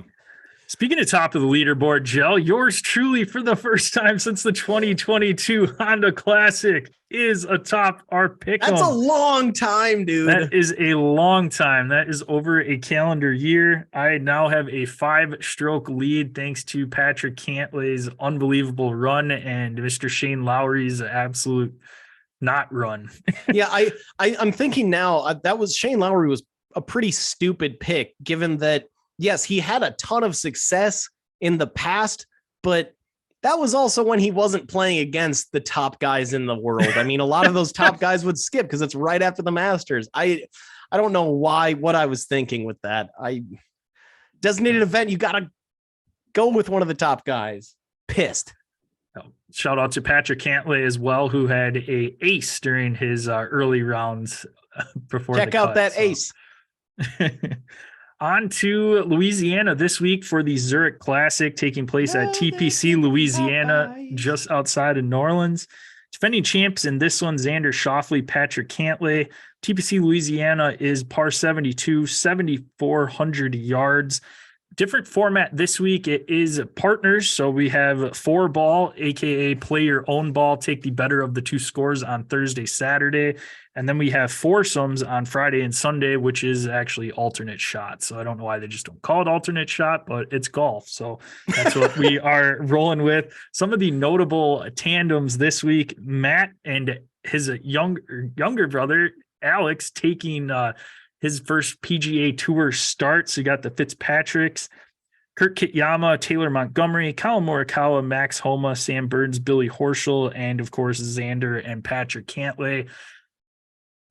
Speaker 1: Speaking of top of the leaderboard, Jell, yours truly for the first time since the 2022 Honda Classic is atop our pick.
Speaker 2: That's a long time, dude.
Speaker 1: That is a long time. That is over a calendar year. I now have a 5-stroke lead thanks to Patrick Cantlay's unbelievable run and Mr. Shane Lowry's absolute not run.
Speaker 2: Yeah, I'm thinking now that was Shane Lowry was a pretty stupid pick, given that yes, he had a ton of success in the past, but that was also when he wasn't playing against the top guys in the world. I mean, a lot of those top guys would skip because it's right after the Masters. I don't know what I was thinking with that. Designated event, you got to go with one of the top guys. Pissed.
Speaker 1: Shout out to Patrick Cantlay as well, who had a ace during his early rounds before.
Speaker 2: Check out that ace.
Speaker 1: On to Louisiana this week for the Zurich Classic taking place at TPC Louisiana, just outside of New Orleans. Defending champs in this one, Xander Schauffele, Patrick Cantlay. TPC Louisiana is par 72, 7,400 yards. Different format this week. It is partners. So we have 4-ball, aka play your own ball, take the better of the two scores on Thursday, Saturday. And then we have foursomes on Friday and Sunday, which is actually alternate shot. So I don't know why they just don't call it alternate shot, but it's golf. So that's what we are rolling with. Some of the notable tandems this week, Matt and his younger brother, Alex, taking his first PGA Tour start. So you got the Fitzpatricks, Kurt Kitayama, Taylor Montgomery, Kyle Morikawa, Max Homa, Sam Burns, Billy Horschel, and of course Xander and Patrick Cantlay.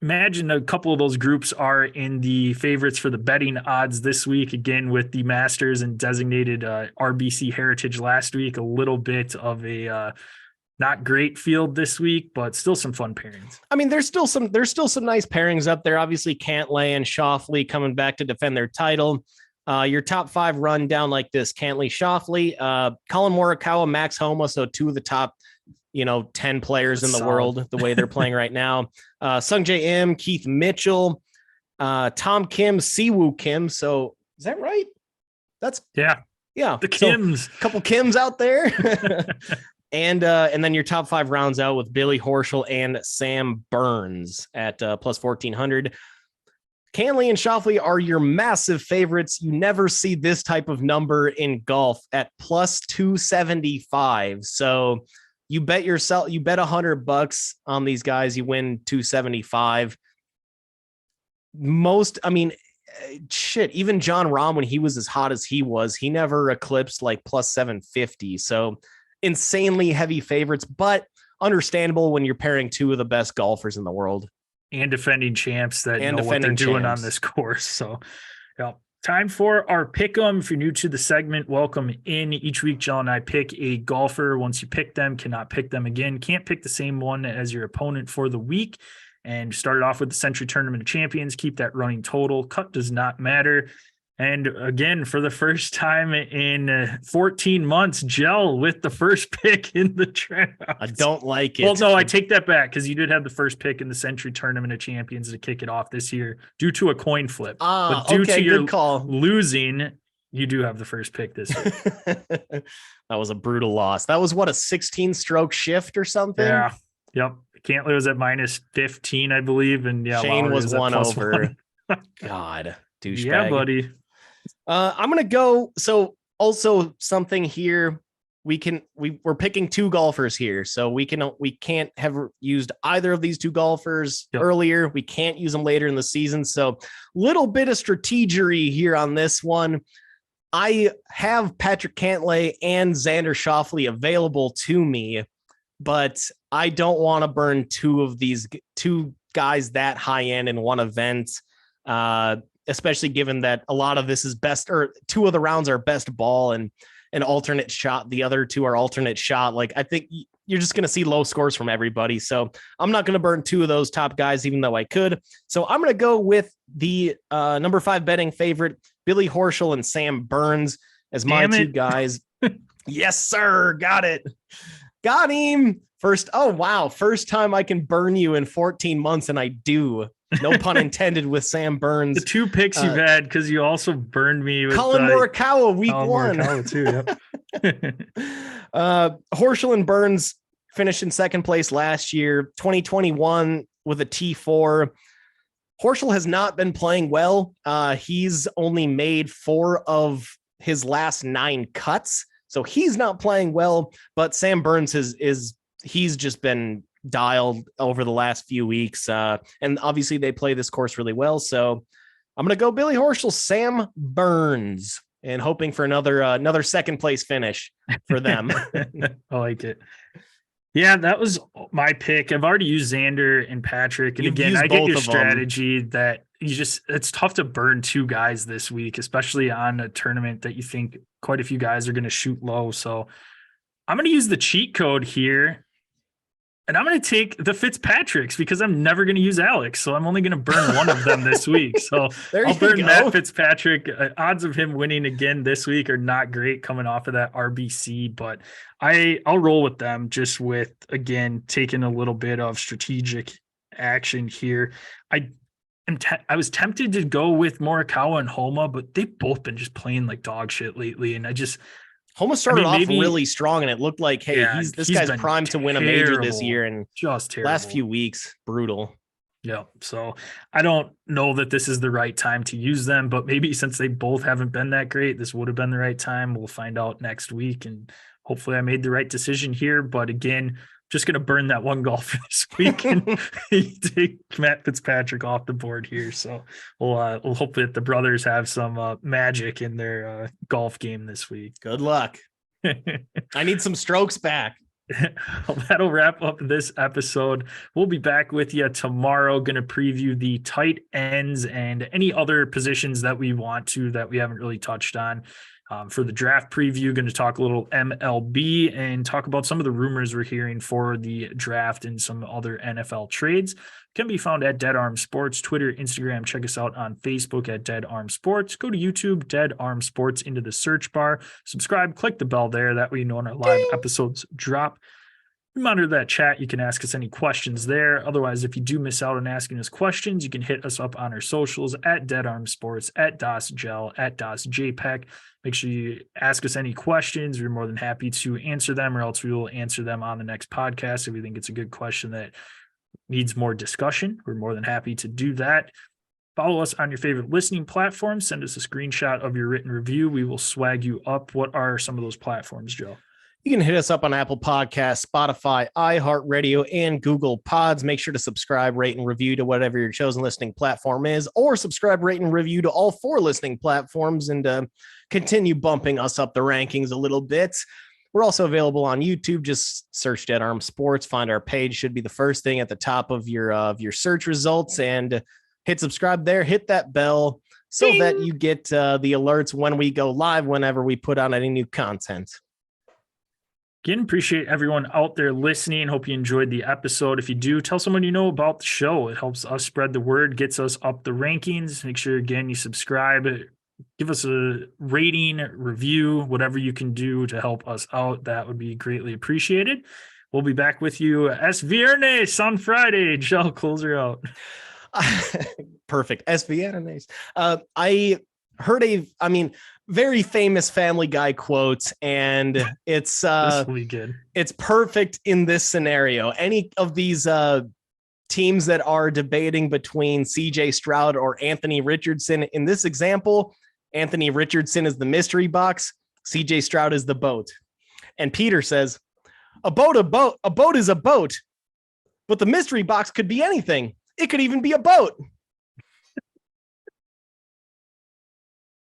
Speaker 1: Imagine a couple of those groups are in the favorites for the betting odds this week, again with the Masters and designated RBC Heritage last week. A little bit of a not great field this week, but still some fun pairings.
Speaker 2: I mean, there's still some nice pairings up there. Obviously, Cantlay and Schauffele coming back to defend their title. Your top 5 run down like this: Cantlay, Schauffele, Colin Morikawa, Max Homa. So 2 of the top 10 players That's in the solid. World, the way they're playing right now. Sung J M, Keith Mitchell, Tom Kim, Siwoo Kim. So is that right? That's
Speaker 1: yeah. The Kims,
Speaker 2: so, a couple Kims out there. And then your top 5 rounds out with Billy Horschel and Sam Burns at plus 1,400. Cantlay and Schauffele are your massive favorites. You never see this type of number in golf at plus 275. So you bet $100 on these guys, you win 275. Even John Rahm, when he was as hot as he was, he never eclipsed like plus 750. So insanely heavy favorites, but understandable when you're pairing 2 of the best golfers in the world
Speaker 1: and defending champs that know what they're doing on this course. So, yeah. Time for our pick 'em. If you're new to the segment, welcome in. Each week, John and I pick a golfer. Once you pick them, cannot pick them again. Can't pick the same one as your opponent for the week. And start it off with the Century Tournament of Champions. Keep that running total. Cut does not matter. And again, for the first time in 14 months, Jell with the first pick in the draft.
Speaker 2: I don't like it.
Speaker 1: Well, no, I take that back because you did have the first pick in the Century Tournament of Champions to kick it off this year due to a coin flip. But due to your losing, you do have the first pick this year.
Speaker 2: That was a brutal loss. That was what, a 16-stroke shift or something?
Speaker 1: Yeah. Yep. Cantlay was at minus 15, I believe. And yeah,
Speaker 2: Shane was 1 over. God, douchebag.
Speaker 1: Yeah, buddy.
Speaker 2: I'm going to go. So also something here, we're picking 2 golfers here. So we can't have used either of these 2 golfers earlier. We can't use them later in the season. So little bit of strategery here on this one. I have Patrick Cantlay and Xander Schauffele available to me, but I don't want to burn two guys that high end in one event, especially given that a lot of this is best, or two of the rounds are best ball and an alternate shot. The other two are alternate shot. Like, I think you're just going to see low scores from everybody. So I'm not going to burn two of those top guys, even though I could. So I'm going to go with the number 5 betting favorite, Billy Horschel and Sam Burns, as my two guys. Yes, sir. Got it. Got him. First time I can burn you in 14 months, and I do. No pun intended with Sam Burns.
Speaker 1: The 2 picks you've had, because you also burned me with
Speaker 2: Colin Morikawa week
Speaker 1: Colin
Speaker 2: 1.
Speaker 1: Morikawa too, yep.
Speaker 2: Horschel and Burns finished in second place last year, 2021 with a T4. Horschel has not been playing well. He's only made 4 of his last 9 cuts, so he's not playing well. But Sam Burns he's just been dialed over the last few weeks, and obviously they play this course really well. So I'm gonna go Billy Horschel, Sam Burns, and hoping for another second place finish for them.
Speaker 1: I like it. Yeah, that was my pick. I've already used Xander and Patrick, and again, I get your strategy that it's tough to burn 2 guys this week, especially on a tournament that you think quite a few guys are going to shoot low. So I'm going to use the cheat code here. And I'm going to take the Fitzpatricks, because I'm never going to use Alex. So I'm only going to burn one of them this week. So I'll burn Matt Fitzpatrick. Odds of him winning again this week are not great coming off of that RBC, but I'll roll with them, just with, again, taking a little bit of strategic action here. I was tempted to go with Morikawa and Homa, but they've both been just playing like dog shit lately. And
Speaker 2: Homa started off really strong, and it looked like, hey, this guy's primed to win a major this year, and
Speaker 1: just terrible.
Speaker 2: Last few weeks, brutal.
Speaker 1: Yeah. So I don't know that this is the right time to use them, but maybe since they both haven't been that great, this would have been the right time. We'll find out next week, and hopefully I made the right decision here. But again, just going to burn that one golfer this week and take Matt Fitzpatrick off the board here. So we'll hope that the brothers have some magic in their golf game this week.
Speaker 2: Good luck. I need some strokes back.
Speaker 1: That'll wrap up this episode. We'll be back with you tomorrow. Going to preview the tight ends and any other positions that we haven't really touched on. For the draft preview, going to talk a little MLB and talk about some of the rumors we're hearing for the draft and some other NFL trades. Can be found at Dead Arm Sports, Twitter, Instagram. Check us out on Facebook at Dead Arm Sports. Go to YouTube, Dead Arm Sports, into the search bar. Subscribe, click the bell there. That way you know when our live episodes drop. Monitor that chat. You can ask us any questions there. Otherwise, if you do miss out on asking us questions, you can hit us up on our socials at Dead Arm Sports, at DosGel, at DosJPEG. Make sure you ask us any questions. We're more than happy to answer them, or else we will answer them on the next podcast. If we think it's a good question that needs more discussion, we're more than happy to do that. Follow us on your favorite listening platform. Send us a screenshot of your written review. We will swag you up. What are some of those platforms, Joe?
Speaker 2: You can hit us up on Apple Podcasts, Spotify, iHeartRadio, and Google Pods. Make sure to subscribe, rate, and review to whatever your chosen listening platform is, or subscribe, rate, and review to all 4 listening platforms, and continue bumping us up the rankings a little bit. We're also available on YouTube. Just search Dead Arm Sports. Find our page. Should be the first thing at the top of your search results, and hit subscribe there. Hit that bell so Ding! That you get the alerts when we go live, whenever we put out any new content.
Speaker 1: Again, appreciate everyone out there listening. Hope you enjoyed the episode. If you do, tell someone you know about the show. It helps us spread the word, gets us up the rankings. Make sure, again, you subscribe. Give us a rating, review, whatever you can do to help us out. That would be greatly appreciated. We'll be back with you Es Viernes on Friday. Joe, close her out.
Speaker 2: Perfect. Es Viernes. I heard very famous Family Guy quote, and it's
Speaker 1: really good.
Speaker 2: It's perfect in this scenario. Any of these teams that are debating between CJ Stroud or Anthony Richardson, in this example, Anthony Richardson is the mystery box, CJ Stroud is the boat. And Peter says, a boat is a boat, but the mystery box could be anything. It could even be a boat.